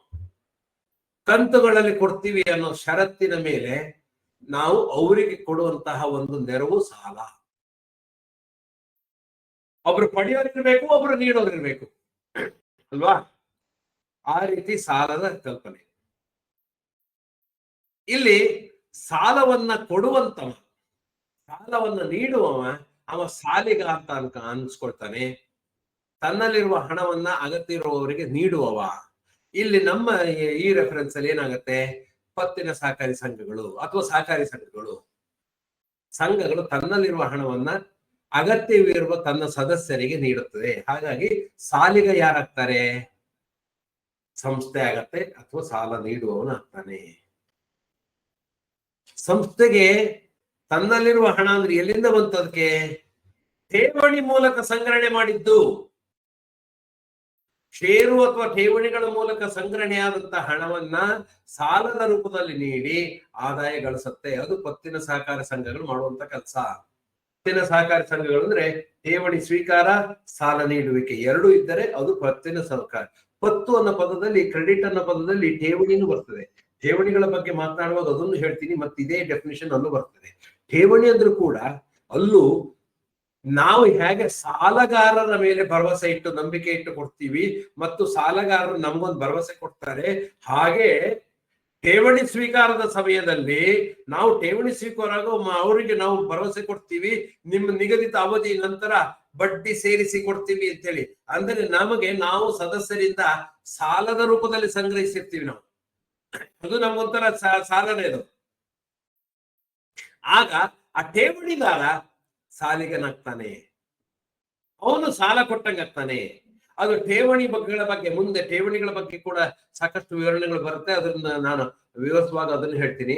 ಕಂತುಗಳಲ್ಲಿ ಕೊಡ್ತೀವಿ ಅನ್ನೋ ಷರತ್ತಿನ ಮೇಲೆ ನಾವು ಅವರಿಗೆ ಕೊಡುವಂತಹ ಒಂದು ನೆರವು ಸಾಲ. ಒಬ್ರು ಪಡೆಯೋರಿರ್ಬೇಕು, ಒಬ್ರು ನೀಡೋರಿರ್ಬೇಕು ಅಲ್ವಾ? ಆ ರೀತಿ ಸಾಲದ ಕಲ್ಪನೆ. ಇಲ್ಲಿ ಸಾಲವನ್ನ ಕೊಡುವಂತವ, ಸಾಲವನ್ನ ನೀಡುವವ ಅವ ಸಾಲಿಗ ಅಂತ ಅನ್ಸ್ಕೊಳ್ತಾನೆ. ತನ್ನಲ್ಲಿರುವ ಹಣವನ್ನ ಅಗತ್ಯ ಇರುವವರಿಗೆ ನೀಡುವವ. ಇಲ್ಲಿ ನಮ್ಮ ಈ ರೆಫರೆನ್ಸ್ ಅಲ್ಲಿ ಏನಾಗತ್ತೆ? ಪತ್ತಿನ ಸಹಕಾರಿ ಸಂಘಗಳು ಅಥವಾ ಸಹಕಾರಿ ಸಂಘಗಳು ತನ್ನಲ್ಲಿರುವ ಹಣವನ್ನ ಅಗತ್ಯವಿರುವ ತನ್ನ ಸದಸ್ಯರಿಗೆ ನೀಡುತ್ತದೆ. ಹಾಗಾಗಿ ಸಾಲಿಗ ಯಾರಾಗ್ತಾರೆ? ಸಂಸ್ಥೆ ಆಗತ್ತೆ, ಅಥವಾ ಸಾಲ ನೀಡುವವನು ಆಗ್ತಾನೆ. ಸಂಸ್ಥೆಗೆ ತನ್ನಲ್ಲಿರುವ ಹಣ ಅಂದ್ರೆ ಎಲ್ಲಿಂದ ಬಂತು? ಅದಕ್ಕೆ ಠೇವಣಿ ಮೂಲಕ ಸಂಗ್ರಹಣೆ ಮಾಡಿದ್ದು. ಷೇರು ಅಥವಾ ಠೇವಣಿಗಳ ಮೂಲಕ ಸಂಗ್ರಹಣೆಯಾದಂತಹ ಹಣವನ್ನ ಸಾಲದ ರೂಪದಲ್ಲಿ ನೀಡಿ ಆದಾಯ ಗಳಿಸುತ್ತೆ. ಅದು ಪತ್ತಿನ ಸಹಕಾರ ಸಂಘಗಳು ಮಾಡುವಂತ ಕೆಲಸ. ಪತ್ತಿನ ಸಹಕಾರ ಸಂಘಗಳು ಅಂದ್ರೆ ಠೇವಣಿ ಸ್ವೀಕಾರ, ಸಾಲ ನೀಡುವಿಕೆ ಎರಡೂ ಇದ್ದರೆ ಅದು ಪತ್ತಿನ ಸಹಕಾರ. ಪತ್ತು ಅನ್ನೋ ಪದದಲ್ಲಿ, ಕ್ರೆಡಿಟ್ ಅನ್ನೋ ಪದದಲ್ಲಿ ಠೇವಣಿನೂ ಬರ್ತದೆ. ಠೇವಣಿಗಳ ಬಗ್ಗೆ ಮಾತನಾಡುವಾಗ ಅದನ್ನು ಹೇಳ್ತೀನಿ, ಮತ್ತೆ ಇದೇ ಡೆಫಿನಿಷನ್ ಅಲ್ಲೂ ಬರ್ತದೆ. ಠೇವಣಿ ಅಂದ್ರೂ ಕೂಡ ಅಲ್ಲೂ ನಾವು ಹೇಗೆ ಸಾಲಗಾರರ ಮೇಲೆ ಭರವಸೆ ಇಟ್ಟು ನಂಬಿಕೆ ಇಟ್ಟು ಕೊಡ್ತೀವಿ, ಮತ್ತು ಸಾಲಗಾರರು ನಮಗೊಂದು ಭರವಸೆ ಕೊಡ್ತಾರೆ, ಹಾಗೆ ಠೇವಣಿ ಸ್ವೀಕಾರದ ಸಮಯದಲ್ಲಿ ನಾವು ಠೇವಣಿ ಸ್ವೀಕಾರ ಅವರಿಗೆ ನಾವು ಭರವಸೆ ಕೊಡ್ತೀವಿ, ನಿಮ್ಮ ನಿಗದಿತ ಅವಧಿ ನಂತರ ಬಡ್ಡಿ ಸೇರಿಸಿ ಕೊಡ್ತೀವಿ ಅಂತೇಳಿ. ಅಂದ್ರೆ ನಾವು ಸದಸ್ಯರಿಂದ ಸಾಲದ ರೂಪದಲ್ಲಿ ಸಂಗ್ರಹಿಸಿರ್ತೀವಿ. ನಾವು ಅದು ನಮ್ಗೊಂಥರ ಸಾಲನೇ ಅದು. ಆಗ ಆ ಠೇವಣಿದಾರ ಸಾಲಿಗನಾಗ್ತಾನೆ, ಅವನು ಸಾಲ ಕೊಟ್ಟಂಗಾಗ್ತಾನೆ. ಅದು ಠೇವಣಿಗಳ ಬಗ್ಗೆ ಮುಂದೆ ಕೂಡ ಸಾಕಷ್ಟು ವಿವರಣೆಗಳು ಬರುತ್ತೆ. ಅದನ್ನ ನಾನು ವಿವರಿಸುವಾಗ ಅದನ್ನು ಹೇಳ್ತೀನಿ.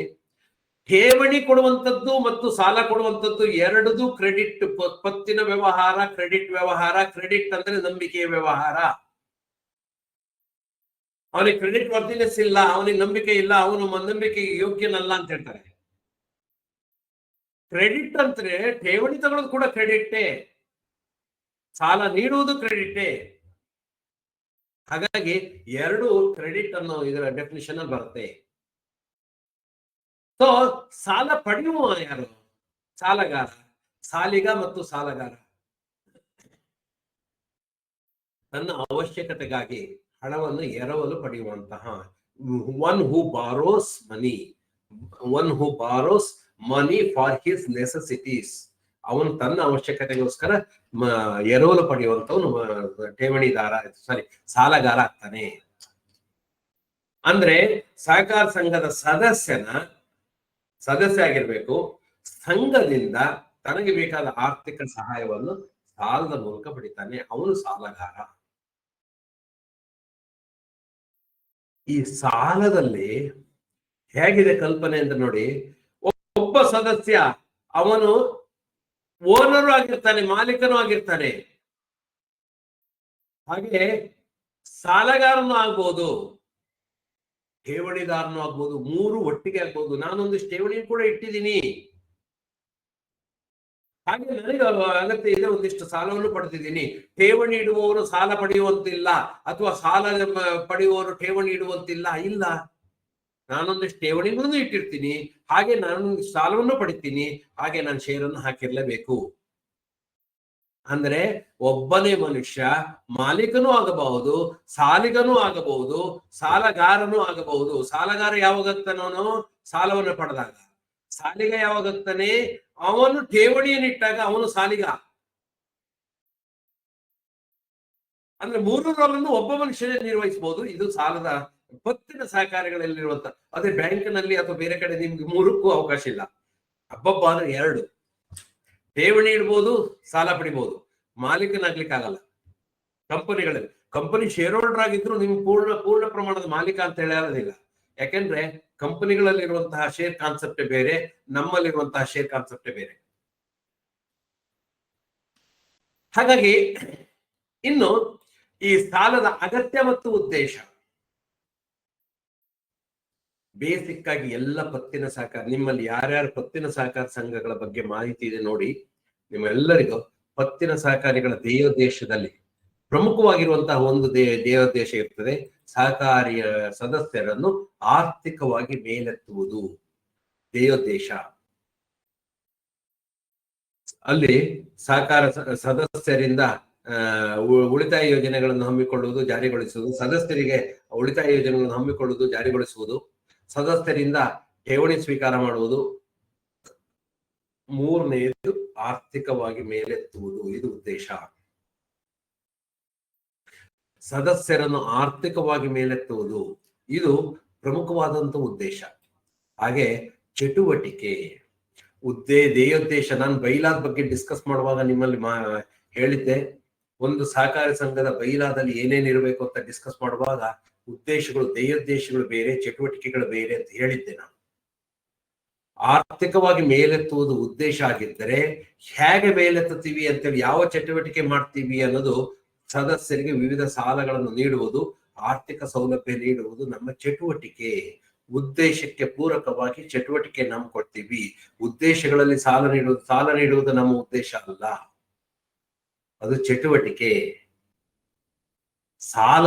ಠೇವಣಿ ಕೊಡುವಂಥದ್ದು ಮತ್ತು ಸಾಲ ಕೊಡುವಂಥದ್ದು ಎರಡದು ಕ್ರೆಡಿಟ್, ಪತ್ತಿನ ವ್ಯವಹಾರ, ಕ್ರೆಡಿಟ್ ವ್ಯವಹಾರ. ಕ್ರೆಡಿಟ್ ಅಂದ್ರೆ ನಂಬಿಕೆಯ ವ್ಯವಹಾರ. ಅವನಿಗೆ ಕ್ರೆಡಿಟ್ ವರ್ದಿನೆಸ್ ಇಲ್ಲ, ಅವನಿಗೆ ನಂಬಿಕೆ ಇಲ್ಲ, ಅವನು ನಂಬಿಕೆಗೆ ಯೋಗ್ಯನಲ್ಲ ಅಂತ ಹೇಳ್ತಾರೆ. ಕ್ರೆಡಿಟ್ ಅಂದ್ರೆ ಠೇವಣಿ ತಗೊಳ್ಳೋದು ಕೂಡ ಕ್ರೆಡಿಟೇ, ಸಾಲ ನೀಡುವುದು ಕ್ರೆಡಿಟೇ. ಹಾಗಾಗಿ ಎರಡು ಕ್ರೆಡಿಟ್ ಅನ್ನೋ ಇದರ ಡೆಫಿನಿಷನ್ ಅಲ್ಲಿ ಬರುತ್ತೆ. ಸೊ ಸಾಲ ಪಡೆಯುವ ಯಾರು? ಸಾಲಗಾರ, ಸಾಲಿಗ ಮತ್ತು ಸಾಲಗಾರ. ತನ್ನ ಅವಶ್ಯಕತೆಗಾಗಿ ಹಣವನ್ನು ಎರವಲು ಪಡೆಯುವಂತಹ one who borrows money, one who borrows money for his necessities. ಅವನು ತನ್ನ ಅವಶ್ಯಕತೆಗೋಸ್ಕರ ಎರವಲು ಪಡೆಯುವಂತವನು ಠೇವಣಿದಾರ, ಸಾಲಗಾರ ಆಗ್ತಾನೆ. ಅಂದ್ರೆ ಸಹಕಾರ ಸಂಘದ ಸದಸ್ಯ ಆಗಿರ್ಬೇಕು. ಸಂಘದಿಂದ ತನಗೆ ಬೇಕಾದ ಆರ್ಥಿಕ ಸಹಾಯವನ್ನು ಸಾಲದ ಮೂಲಕ ಪಡಿತಾನೆ, ಅವನು ಸಾಲಗಾರ. ಈ ಸಾಲದಲ್ಲಿ ಹೇಗಿದೆ ಕಲ್ಪನೆ ಅಂತ ನೋಡಿ. ಒಬ್ಬ ಸದಸ್ಯ ಅವನು ಓನರು ಆಗಿರ್ತಾನೆ, ಮಾಲೀಕನೂ ಆಗಿರ್ತಾನೆ, ಹಾಗೆ ಸಾಲಗಾರನು ಆಗ್ಬೋದು, ಠೇವಣಿದಾರನು ಆಗ್ಬೋದು, ಮೂರು ಒಟ್ಟಿಗೆ ಆಗ್ಬೋದು. ನಾನೊಂದಿಷ್ಟು ಠೇವಣಿ ಕೂಡ ಇಟ್ಟಿದ್ದೀನಿ, ಹಾಗೆ ನನಗೆ ಅಗತ್ಯ ಇದೆ, ಒಂದಿಷ್ಟು ಸಾಲವನ್ನು ಪಡೆದಿದ್ದೀನಿ. ಠೇವಣಿ ಇಡುವವರು ಸಾಲ ಪಡೆಯುವಂತಿಲ್ಲ, ಅಥವಾ ಸಾಲ ಪಡೆಯುವವರು ಠೇವಣಿ ಇಡುವಂತಿಲ್ಲ. ಇಲ್ಲ, ನಾನೊಂದಿಷ್ಟು ಠೇವಣಿಗಳನ್ನು ಇಟ್ಟಿರ್ತೀನಿ, ಹಾಗೆ ನಾನು ಸಾಲವನ್ನು ಪಡಿತೀನಿ, ಹಾಗೆ ನಾನು ಷೇರನ್ನು ಹಾಕಿರ್ಲೇಬೇಕು. ಅಂದ್ರೆ ಒಬ್ಬನೇ ಮನುಷ್ಯ ಮಾಲೀಕನೂ ಆಗಬಹುದು, ಸಾಲಿಗನೂ ಆಗಬಹುದು, ಸಾಲಗಾರನೂ ಆಗಬಹುದು. ಸಾಲಗಾರ ಯಾವಾಗತ್ತಾನವನು? ಸಾಲವನ್ನು ಪಡೆದಾಗ. ಸಾಲಿಗ ಯಾವಾಗತ್ತಾನೆ? ಅವನು ಠೇವಣಿಯನ್ನಿಟ್ಟಾಗ ಅವನು ಸಾಲಿಗ. ಅಂದ್ರೆ ಮೂರು ರೋಲನ್ನು ಒಬ್ಬ ಮನುಷ್ಯನೇ ನಿರ್ವಹಿಸಬಹುದು. ಇದು ಸಾಲದ ಪತ್ತಿನ ಸಹಕಾರಿಗಳಲ್ಲಿರುವಂತ. ಅದೇ ಬ್ಯಾಂಕ್ನಲ್ಲಿ ಅಥವಾ ಬೇರೆ ಕಡೆ ನಿಮ್ಗೆ ಮೂರಕ್ಕೂ ಅವಕಾಶ ಇಲ್ಲ. ಹಬ್ಬಬ್ಬ ಅಂದ್ರೆ ಎರಡು. ಠೇವಣಿ ಇಡ್ಬೋದು, ಸಾಲ ಪಡಿಬಹುದು, ಮಾಲೀಕನಾಗ್ಲಿಕ್ಕೆ ಆಗಲ್ಲ. ಕಂಪನಿಗಳಲ್ಲಿ ಕಂಪನಿ ಶೇರ್ ಹೋಲ್ಡರ್ ಆಗಿದ್ರು ನಿಮ್ಗೆ ಪೂರ್ಣ ಪ್ರಮಾಣದ ಮಾಲೀಕ ಅಂತ ಹೇಳೋದಿಲ್ಲ. ಯಾಕೆಂದ್ರೆ ಕಂಪನಿಗಳಲ್ಲಿರುವಂತಹ ಶೇರ್ ಕಾನ್ಸೆಪ್ಟೇ ಬೇರೆ, ನಮ್ಮಲ್ಲಿರುವಂತಹ ಶೇರ್ ಕಾನ್ಸೆಪ್ಟೇ ಬೇರೆ. ಹಾಗಾಗಿ ಇನ್ನು ಈ ಸಾಲದ ಅಗತ್ಯ ಮತ್ತು ಉದ್ದೇಶ. ಬೇಸಿಕ್ ಆಗಿ ಎಲ್ಲ ಪತ್ತಿನ ಸಹಕಾರ, ನಿಮ್ಮಲ್ಲಿ ಯಾರ್ಯಾರು ಪತ್ತಿನ ಸಹಕಾರ ಸಂಘಗಳ ಬಗ್ಗೆ ಮಾಹಿತಿ ಇದೆ ನೋಡಿ, ನಿಮ್ಮೆಲ್ಲರಿಗೂ ಪತ್ತಿನ ಸಹಕಾರಿಗಳ ಧ್ಯೇಯೋದ್ದೇಶದಲ್ಲಿ ಪ್ರಮುಖವಾಗಿರುವಂತಹ ಒಂದು ಧ್ಯೇಯೋದ್ದೇಶ ಇರ್ತದೆ. ಸಹಕಾರಿಯ ಸದಸ್ಯರನ್ನು ಆರ್ಥಿಕವಾಗಿ ಮೇಲೆತ್ತುವುದು ಧ್ಯೇಯೋದ್ದೇಶ. ಅಲ್ಲಿ ಸಹಕಾರ ಸದಸ್ಯರಿಂದ ಉಳಿತಾಯ ಯೋಜನೆಗಳನ್ನು ಹಮ್ಮಿಕೊಳ್ಳುವುದು, ಜಾರಿಗೊಳಿಸುವುದು, ಸದಸ್ಯರಿಗೆ ಉಳಿತಾಯ ಯೋಜನೆಗಳನ್ನು ಹಮ್ಮಿಕೊಳ್ಳುವುದು, ಜಾರಿಗೊಳಿಸುವುದು, ಸದಸ್ಯರಿಂದ ಠೇವಣಿ ಸ್ವೀಕಾರ ಮಾಡುವುದು, ಮೂರನೆಯದು ಆರ್ಥಿಕವಾಗಿ ಮೇಲೆತ್ತುವುದು. ಇದು ಉದ್ದೇಶ. ಸದಸ್ಯರನ್ನು ಆರ್ಥಿಕವಾಗಿ ಮೇಲೆತ್ತುವುದು ಇದು ಪ್ರಮುಖವಾದಂತ ಉದ್ದೇಶ. ಹಾಗೆ ಚಟುವಟಿಕೆ, ಧ್ಯೇಯೋದ್ದೇಶ. ನಾನು ಬೈಲಾದ ಬಗ್ಗೆ ಡಿಸ್ಕಸ್ ಮಾಡುವಾಗ ನಿಮ್ಮಲ್ಲಿ ಹೇಳಿದ್ದೆ, ಒಂದು ಸಹಕಾರಿ ಸಂಘದ ಬೈಲಾದಲ್ಲಿ ಏನೇನಿರಬೇಕು ಅಂತ ಡಿಸ್ಕಸ್ ಮಾಡುವಾಗ ಉದ್ದೇಶಗಳು, ಧ್ಯೇಯೋದ್ದೇಶಗಳು ಬೇರೆ, ಚಟುವಟಿಕೆಗಳು ಬೇರೆ ಅಂತ ಹೇಳಿದ್ದೆ ನಾನು. ಆರ್ಥಿಕವಾಗಿ ಮೇಲೆತ್ತುವುದು ಉದ್ದೇಶ ಆಗಿದ್ದರೆ ಹೇಗೆ ಮೇಲೆತ್ತುತ್ತೀವಿ ಅಂತೇಳಿ, ಯಾವ ಚಟುವಟಿಕೆ ಮಾಡ್ತೀವಿ ಅನ್ನೋದು, ಸದಸ್ಯರಿಗೆ ವಿವಿಧ ಸಾಲಗಳನ್ನು ನೀಡುವುದು, ಆರ್ಥಿಕ ಸೌಲಭ್ಯ ನೀಡುವುದು ನಮ್ಮ ಚಟುವಟಿಕೆ. ಉದ್ದೇಶಕ್ಕೆ ಪೂರಕವಾಗಿ ಚಟುವಟಿಕೆ ನಾವು ಕೊಡ್ತೀವಿ. ಉದ್ದೇಶಗಳಲ್ಲಿ ಸಾಲ ನೀಡುವುದು ನಮ್ಮ ಉದ್ದೇಶ ಅಲ್ಲ, ಅದು ಚಟುವಟಿಕೆ. ಸಾಲ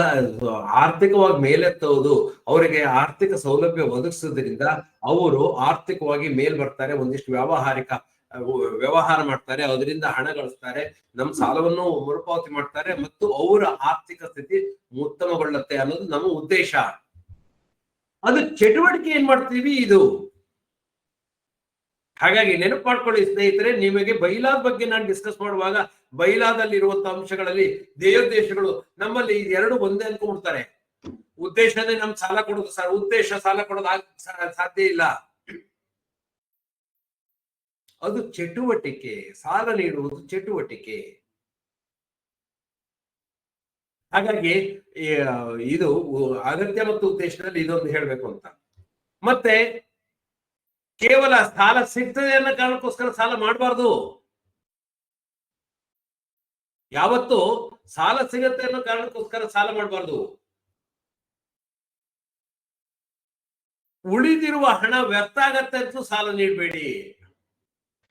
ಆರ್ಥಿಕವಾಗಿ ಮೇಲೆತ್ತುವುದು, ಅವರಿಗೆ ಆರ್ಥಿಕ ಸೌಲಭ್ಯ ಒದಗಿಸುವುದರಿಂದ ಅವರು ಆರ್ಥಿಕವಾಗಿ ಮೇಲ್ ಬರ್ತಾರೆ, ಒಂದಿಷ್ಟು ವ್ಯವಹಾರ ಮಾಡ್ತಾರೆ, ಅದರಿಂದ ಹಣ ಗಳಿಸ್ತಾರೆ, ನಮ್ಮ ಸಾಲವನ್ನು ಮರುಪಾವತಿ ಮಾಡ್ತಾರೆ, ಮತ್ತು ಅವರ ಆರ್ಥಿಕ ಸ್ಥಿತಿ ಉತ್ತಮಗೊಳ್ಳುತ್ತೆ ಅನ್ನೋದು ನಮ್ಮ ಉದ್ದೇಶ. ಅದು ಚಟುವಟಿಕೆ ಏನ್ ಮಾಡ್ತೀವಿ ಇದು. ಹಾಗಾಗಿ ನೆನಪು ಮಾಡ್ಕೊಳ್ಳಿ ಸ್ನೇಹಿತರೆ, ನಿಮಗೆ ಬೈಲಾದ ಬಗ್ಗೆ ನಾನು ಡಿಸ್ಕಸ್ ಮಾಡುವಾಗ ಬೈಲಾದಲ್ಲಿ ಇರುವಂತಹ ಅಂಶಗಳಲ್ಲಿ ಧ್ಯೇಯೋದ್ದೇಶಗಳು ನಮ್ಮಲ್ಲಿ ಎರಡು ಒಂದೇ ಅನ್ಕೊಂಡ್ಬಿಡ್ತಾರೆ. ಉದ್ದೇಶನೇ ನಮ್ ಸಾಲ ಕೊಡೋದು ಸರ್, ಉದ್ದೇಶ ಸಾಲ ಕೊಡೋದು ಸಾಧ್ಯ ಇಲ್ಲ. ಅದು ಚಟುವಟಿಕೆ. ಸಾಲ ನೀಡುವುದು ಚಟುವಟಿಕೆ. ಹಾಗಾಗಿ ಇದು ಅಗತ್ಯ ಮತ್ತು ಉದ್ದೇಶದಲ್ಲಿ ಇದೊಂದು ಹೇಳ್ಬೇಕು ಅಂತ. ಮತ್ತೆ ಕೇವಲ ಸಾಲ ಸಿಗ್ತದೆ ಅನ್ನೋ ಕಾರಣಕ್ಕೋಸ್ಕರ ಸಾಲ ಮಾಡಬಾರ್ದು. ಯಾವತ್ತು ಸಾಲ ಸಿಗತ್ತೆ ಅನ್ನೋ ಕಾರಣಕ್ಕೋಸ್ಕರ ಸಾಲ ಮಾಡಬಾರ್ದು. ಉಳಿದಿರುವ ಹಣ ವ್ಯರ್ಥ ಆಗತ್ತೆ ಅಂತ ಸಾಲ ನೀಡಬೇಡಿ.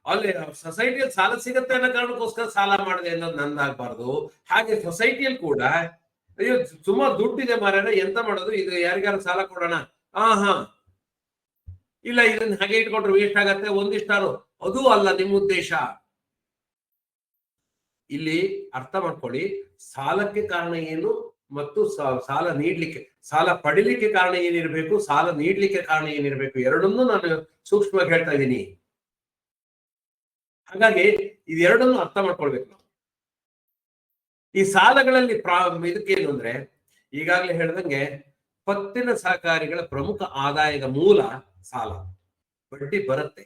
ಅಲ್ಲಿ ಸೊಸೈಟಿಯಲ್ಲಿ ಸಾಲ ಸಿಗತ್ತೆ ಅನ್ನೋ ಕಾರಣಕ್ಕೋಸ್ಕರ ಸಾಲ ಮಾಡಿದೆ ಅನ್ನೋದು ನಂದಾಗಬಾರ್ದು. ಹಾಗೆ ಸೊಸೈಟಿಯಲ್ಲಿ ಕೂಡ ಅಯ್ಯೋ ಸುಮಾರು ದುಡ್ಡಿದೆ ಮಾರ್ರೆ, ಎಂತ ಮಾಡೋದು, ಇದು ಯಾರಿಗಾರು ಸಾಲ ಕೊಡೋಣ, ಹಾ ಇಲ್ಲ ಇದನ್ನ ಹಾಗೆ ಇಟ್ಕೊಂಡ್ರೆ ವೇಸ್ಟ್ ಆಗತ್ತೆ, ಒಂದಿಷ್ಟಾರು, ಅದೂ ಅಲ್ಲ ನಿಮ್ಮ ಉದ್ದೇಶ. ಇಲ್ಲಿ ಅರ್ಥ ಮಾಡ್ಕೊಳ್ಳಿ, ಸಾಲಕ್ಕೆ ಕಾರಣ ಏನು ಮತ್ತು ಸಾಲ ನೀಡ್ಲಿಕ್ಕೆ, ಸಾಲ ಪಡಿಲಿಕ್ಕೆ ಕಾರಣ ಏನಿರ್ಬೇಕು, ಸಾಲ ನೀಡ್ಲಿಕ್ಕೆ ಕಾರಣ ಏನಿರ್ಬೇಕು, ಎರಡನ್ನೂ ನಾನು ಸೂಕ್ಷ್ಮವಾಗಿ ಹೇಳ್ತಾ ಇದ್ದೀನಿ. ಹಾಗಾಗಿ ಇದೆರಡನ್ನು ಅರ್ಥ ಮಾಡ್ಕೊಳ್ಬೇಕು ನಾವು. ಈ ಸಾಲಗಳಲ್ಲಿ ಇದಕ್ಕೇನು ಅಂದ್ರೆ, ಈಗಾಗಲೇ ಹೇಳ್ದಂಗೆ ಪತ್ತಿನ ಸಹಕಾರಿಗಳ ಪ್ರಮುಖ ಆದಾಯದ ಮೂಲ ಸಾಲ. ಬಡ್ಡಿ ಬರುತ್ತೆ,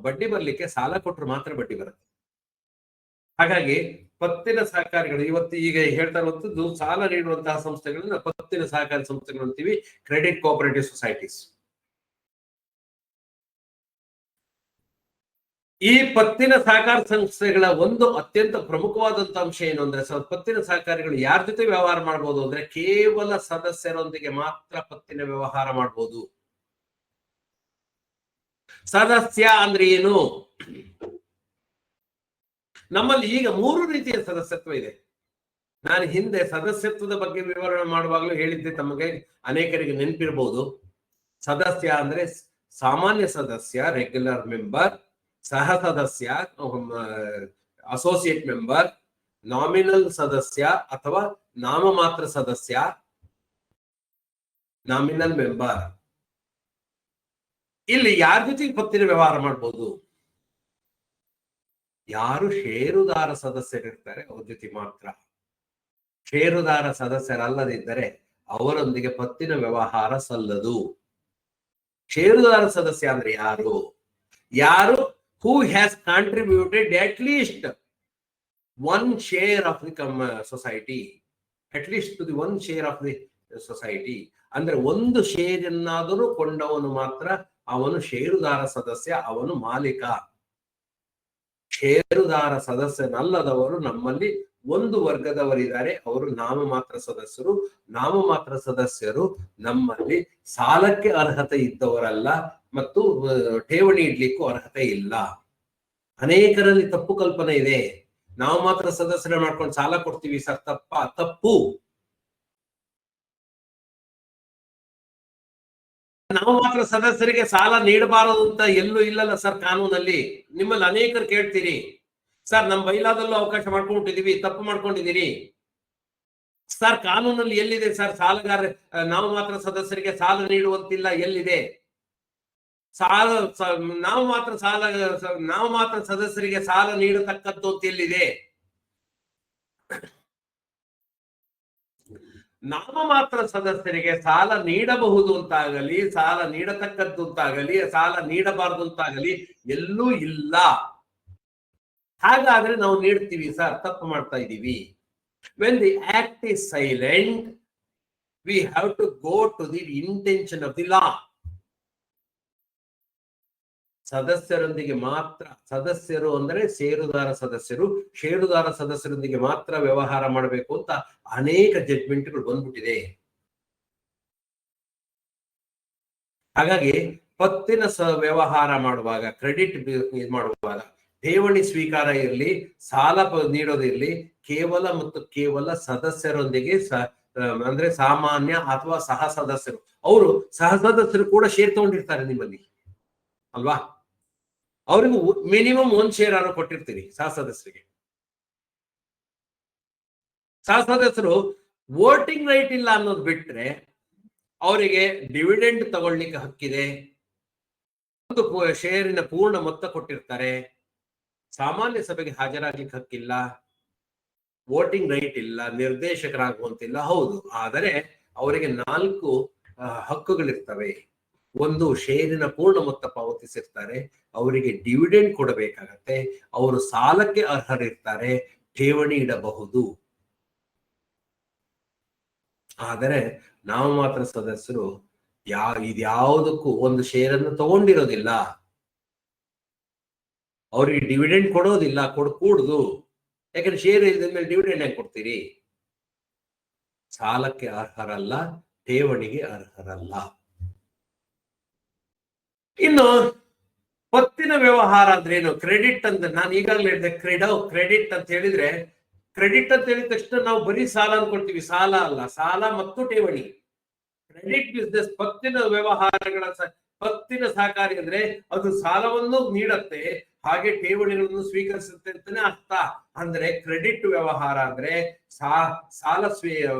ಬಡ್ಡಿ ಬರ್ಲಿಕ್ಕೆ ಸಾಲ ಕೊಟ್ಟರು ಮಾತ್ರ ಬಡ್ಡಿ ಬರುತ್ತೆ. ಹಾಗಾಗಿ ಪತ್ತಿನ ಸಹಕಾರಿಗಳು ಇವತ್ತು ಈಗ ಹೇಳ್ತಾ ಇರುವಂತದ್ದು ಸಾಲ ನೀಡುವಂತಹ ಸಂಸ್ಥೆಗಳನ್ನ ಪತ್ತಿನ ಸಹಕಾರಿ ಸಂಸ್ಥೆಗಳು ಅಂತೀವಿ, ಕ್ರೆಡಿಟ್ ಕೋಆಪರೇಟಿವ್ ಸೊಸೈಟೀಸ್. ಈ ಪತ್ತಿನ ಸಹಕಾರ ಸಂಸ್ಥೆಗಳ ಒಂದು ಅತ್ಯಂತ ಪ್ರಮುಖವಾದಂತ ಅಂಶ ಏನು ಅಂದ್ರೆ, ಪತ್ತಿನ ಸಹಕಾರಿಗಳು ಯಾರ ಜೊತೆ ವ್ಯವಹಾರ ಮಾಡಬಹುದು ಅಂದ್ರೆ ಕೇವಲ ಸದಸ್ಯರೊಂದಿಗೆ ಮಾತ್ರ ಪತ್ತಿನ ವ್ಯವಹಾರ ಮಾಡಬಹುದು. ಸದಸ್ಯ ಅಂದ್ರೆ ಏನು? ನಮ್ಮಲ್ಲಿ ಈಗ 3 ರೀತಿಯ ಸದಸ್ಯತ್ವ ಇದೆ. ನಾನು ಹಿಂದೆ ಸದಸ್ಯತ್ವದ ಬಗ್ಗೆ ವಿವರಣೆ ಮಾಡುವಾಗಲೂ ಹೇಳಿದ್ದೆ, ತಮಗೆ ಅನೇಕರಿಗೆ ನೆನಪಿರಬಹುದು. ಸದಸ್ಯ ಅಂದ್ರೆ ಸಾಮಾನ್ಯ ಸದಸ್ಯ, ರೆಗ್ಯುಲರ್ ಮೆಂಬರ್, ಸಹ ಸದಸ್ಯ, ಅಸೋಸಿಯೇಟ್ ಮೆಂಬರ್, ನಾಮಿನಲ್ ಸದಸ್ಯ ಅಥವಾ ನಾಮಮಾತ್ರ ಸದಸ್ಯ, ನಾಮಿನಲ್ ಮೆಂಬರ್. ಇಲ್ಲಿ ಯಾರ ಜೊತೆಗೆ ಪತ್ತಿನ ವ್ಯವಹಾರ ಮಾಡಬಹುದು? ಯಾರು ಷೇರುದಾರ ಸದಸ್ಯರಿರ್ತಾರೆ ಅವ್ರ ಜೊತೆ ಮಾತ್ರ. ಷೇರುದಾರ ಸದಸ್ಯರಲ್ಲದಿದ್ದರೆ ಅವರೊಂದಿಗೆ ಪತ್ತಿನ ವ್ಯವಹಾರ ಸಲ್ಲದು. ಷೇರುದಾರ ಸದಸ್ಯ ಅಂದ್ರೆ ಯಾರು? ಯಾರು who has contributed at least 1 share of the society, at least to the 1 share of the society. ಅಂದ್ರೆ ಒಂದು ಷೇರನ್ನಾದರೂ ಕೊಂಡವನು ಮಾತ್ರ ಅವನು ಷೇರುದಾರ ಸದಸ್ಯ, ಅವನು ಮಾಲೀಕ. ಷೇರುದಾರ ಸದಸ್ಯನಲ್ಲದವರು ನಮ್ಮಲ್ಲಿ ಒಂದು ವರ್ಗದವರಿದ್ದಾರೆ, ಅವರು ನಾಮಮಾತ್ರ ಸದಸ್ಯರು. ನಾಮಮಾತ್ರ ಸದಸ್ಯರು ನಮ್ಮಲ್ಲಿ ಸಾಲಕ್ಕೆ ಅರ್ಹತೆ ಇದ್ದವರಲ್ಲ ಮತ್ತು ಠೇವಣಿ ಇಡ್ಲಿಕ್ಕೂ ಅರ್ಹತೆ ಇಲ್ಲ. ಅನೇಕರಲ್ಲಿ ತಪ್ಪು ಕಲ್ಪನೆ ಇದೆ, ನಾವು ಮಾತ್ರ ಸದಸ್ಯರ ಮಾಡ್ಕೊಂಡು ಸಾಲ ಕೊಡ್ತೀವಿ ಸರ್. ತಪ್ಪು. ನಾವು ಮಾತ್ರ ಸದಸ್ಯರಿಗೆ ಸಾಲ ನೀಡಬಾರದು ಅಂತ ಎಲ್ಲೂ ಇಲ್ಲಲ್ಲ ಸರ್ ಕಾನೂನಲ್ಲಿ. ನಿಮ್ಮಲ್ಲಿ ಅನೇಕರು ಕೇಳ್ತೀರಿ, ಸರ್ ನಮ್ಮ ಬೈಲಾದಲ್ಲೂ ಅವಕಾಶ ಮಾಡ್ಕೊಂಡಿದೀವಿ, ತಪ್ಪು ಮಾಡ್ಕೊಂಡಿದ್ದೀರಿ ಸರ್. ಕಾನೂನಲ್ಲಿ ಎಲ್ಲಿದೆ ಸರ್ ಸಾಲಗಾರ ನಾವು ಮಾತ್ರ ಸದಸ್ಯರಿಗೆ ಸಾಲ ನೀಡುವಂತಿಲ್ಲ? ಎಲ್ಲಿದೆ? ನಾವು ಮಾತ್ರ ಸದಸ್ಯರಿಗೆ ಸಾಲ ನೀಡತಕ್ಕದ್ದು ಅಂತ ಎಲ್ಲಿದೆ? ನಾಮಮಾತ್ರ ಸದಸ್ಯರಿಗೆ ಸಾಲ ನೀಡಬಹುದು ಅಂತಾಗಲಿ, ಸಾಲ ನೀಡತಕ್ಕದ್ದು ಅಂತಾಗಲಿ, ಸಾಲ ನೀಡಬಾರದು ಅಂತಾಗಲಿ ಎಲ್ಲೂ ಇಲ್ಲ. ಹಾಗಾದ್ರೆ ನಾವು ನೀಡ್ತೀವಿ ಸರ್, ತಪ್ಪು ಮಾಡ್ತಾ ಇದ್ದೀವಿ. When the act is silent, we have to go to the intention of the law. ಸದಸ್ಯರೊಂದಿಗೆ ಮಾತ್ರ, ಸದಸ್ಯರು ಅಂದ್ರೆ ಷೇರುದಾರ ಸದಸ್ಯರು, ಷೇರುದಾರ ಸದಸ್ಯರೊಂದಿಗೆ ಮಾತ್ರ ವ್ಯವಹಾರ ಮಾಡಬೇಕು ಅಂತ ಅನೇಕ ಜಡ್ಜ್ಮೆಂಟ್ಗಳು ಬಂದ್ಬಿಟ್ಟಿದೆ. ಹಾಗಾಗಿ ಪತ್ತಿನ ವ್ಯವಹಾರ ಮಾಡುವಾಗ, ಕ್ರೆಡಿಟ್ ಮಾಡುವಾಗ, ಠೇವಣಿ ಸ್ವೀಕಾರ ಇರಲಿ, ಸಾಲ ನೀಡೋದಿರ್ಲಿ, ಕೇವಲ ಮತ್ತು ಕೇವಲ ಸದಸ್ಯರೊಂದಿಗೆ ಅಂದ್ರೆ ಸಾಮಾನ್ಯ ಅಥವಾ ಸಹ ಸದಸ್ಯರು. ಅವರು ಸಹ ಸದಸ್ಯರು ಕೂಡ ಶೇರ್ ತಗೊಂಡಿರ್ತಾರೆ ನಿಮ್ಮಲ್ಲಿ ಅಲ್ವಾ? ಅವರಿಗೂ ಮಿನಿಮಮ್ 1 ಶೇರ್ ಆದ್ರೂ ಕೊಟ್ಟಿರ್ತೀರಿ ಸಹ ಸದಸ್ಯರಿಗೆ. ಸಹ ಸದಸ್ಯರು ವೋಟಿಂಗ್ ರೈಟ್ ಇಲ್ಲ ಅನ್ನೋದು ಬಿಟ್ರೆ ಅವರಿಗೆ ಡಿವಿಡೆಂಡ್ ತಗೊಳ್ಳಿಕ್ಕೆ ಹಕ್ಕಿದೆ, ಒಂದು ಶೇರಿನ ಪೂರ್ಣ ಮೊತ್ತ ಕೊಟ್ಟಿರ್ತಾರೆ, ಸಾಮಾನ್ಯ ಸಭೆಗೆ ಹಾಜರಾಗ್ಲಿಕ್ಕೆ ಹಕ್ಕಿಲ್ಲ, ವೋಟಿಂಗ್ ರೈಟ್ ಇಲ್ಲ, ನಿರ್ದೇಶಕರಾಗುವಂತಿಲ್ಲ. ಹೌದು, ಆದರೆ ಅವರಿಗೆ 4 ಹಕ್ಕುಗಳಿರ್ತವೆ. ಒಂದು, ಷೇರಿನ ಪೂರ್ಣ ಮೊತ್ತ ಪಾವತಿಸಿರ್ತಾರೆ, ಅವರಿಗೆ ಡಿವಿಡೆಂಡ್ ಕೊಡಬೇಕಾಗತ್ತೆ, ಅವರು ಸಾಲಕ್ಕೆ ಅರ್ಹರಿರ್ತಾರೆ, ಠೇವಣಿ ಇಡಬಹುದು. ಆದರೆ ನಾವು ಮಾತ್ರ ಸದಸ್ಯರು ಇದ್ಯಾವುದಕ್ಕೂ ಒಂದು ಶೇರ್ ಅನ್ನು ತಗೊಂಡಿರೋದಿಲ್ಲ, ಅವ್ರಿಗೆ ಡಿವಿಡೆಂಡ್ ಕೊಡೋದಿಲ್ಲ, ಕೂಡುದು. ಯಾಕಂದ್ರೆ ಶೇರ್ ಇಲ್ಲದ ಮೇಲೆ ಡಿವಿಡೆಂಡ್ ಹೆಂಗ್ ಕೊಡ್ತೀರಿ? ಸಾಲಕ್ಕೆ ಅರ್ಹರಲ್ಲ, ಠೇವಣಿಗೆ ಅರ್ಹರಲ್ಲ. ಇನ್ನು ಪತ್ತಿನ ವ್ಯವಹಾರ ಅಂದ್ರೆ ಏನು? ಕ್ರೆಡಿಟ್ ಅಂತ ನಾನು ಈಗಾಗಲೇ ಹೇಳಿದೆ. ಕ್ರೆಡಿಟ್ ಅಂತ ಹೇಳಿದ್ರೆ, ಕ್ರೆಡಿಟ್ ಅಂತ ಹೇಳಿದ ತಕ್ಷಣ ನಾವು ಬರೀ ಸಾಲ ಅನ್ಕೊಳ್ತೀವಿ. ಸಾಲ ಅಲ್ಲ, ಸಾಲ ಮತ್ತು ಠೇವಣಿ. ಕ್ರೆಡಿಟ್ ಬಿಸ್ನೆಸ್, ಪತ್ತಿನ ವ್ಯವಹಾರಗಳ ಪತ್ತಿನ ಸಹಕಾರಿ ಅಂದ್ರೆ ಅದು ಸಾಲವನ್ನು ನೀಡುತ್ತೆ, ಹಾಗೆ ಠೇವಣಿಗಳನ್ನು ಸ್ವೀಕರಿಸುತ್ತೆ ಅಂತಾನೆ ಅರ್ಥ. ಅಂದ್ರೆ ಕ್ರೆಡಿಟ್ ವ್ಯವಹಾರ ಅಂದ್ರೆ ಸಾಲ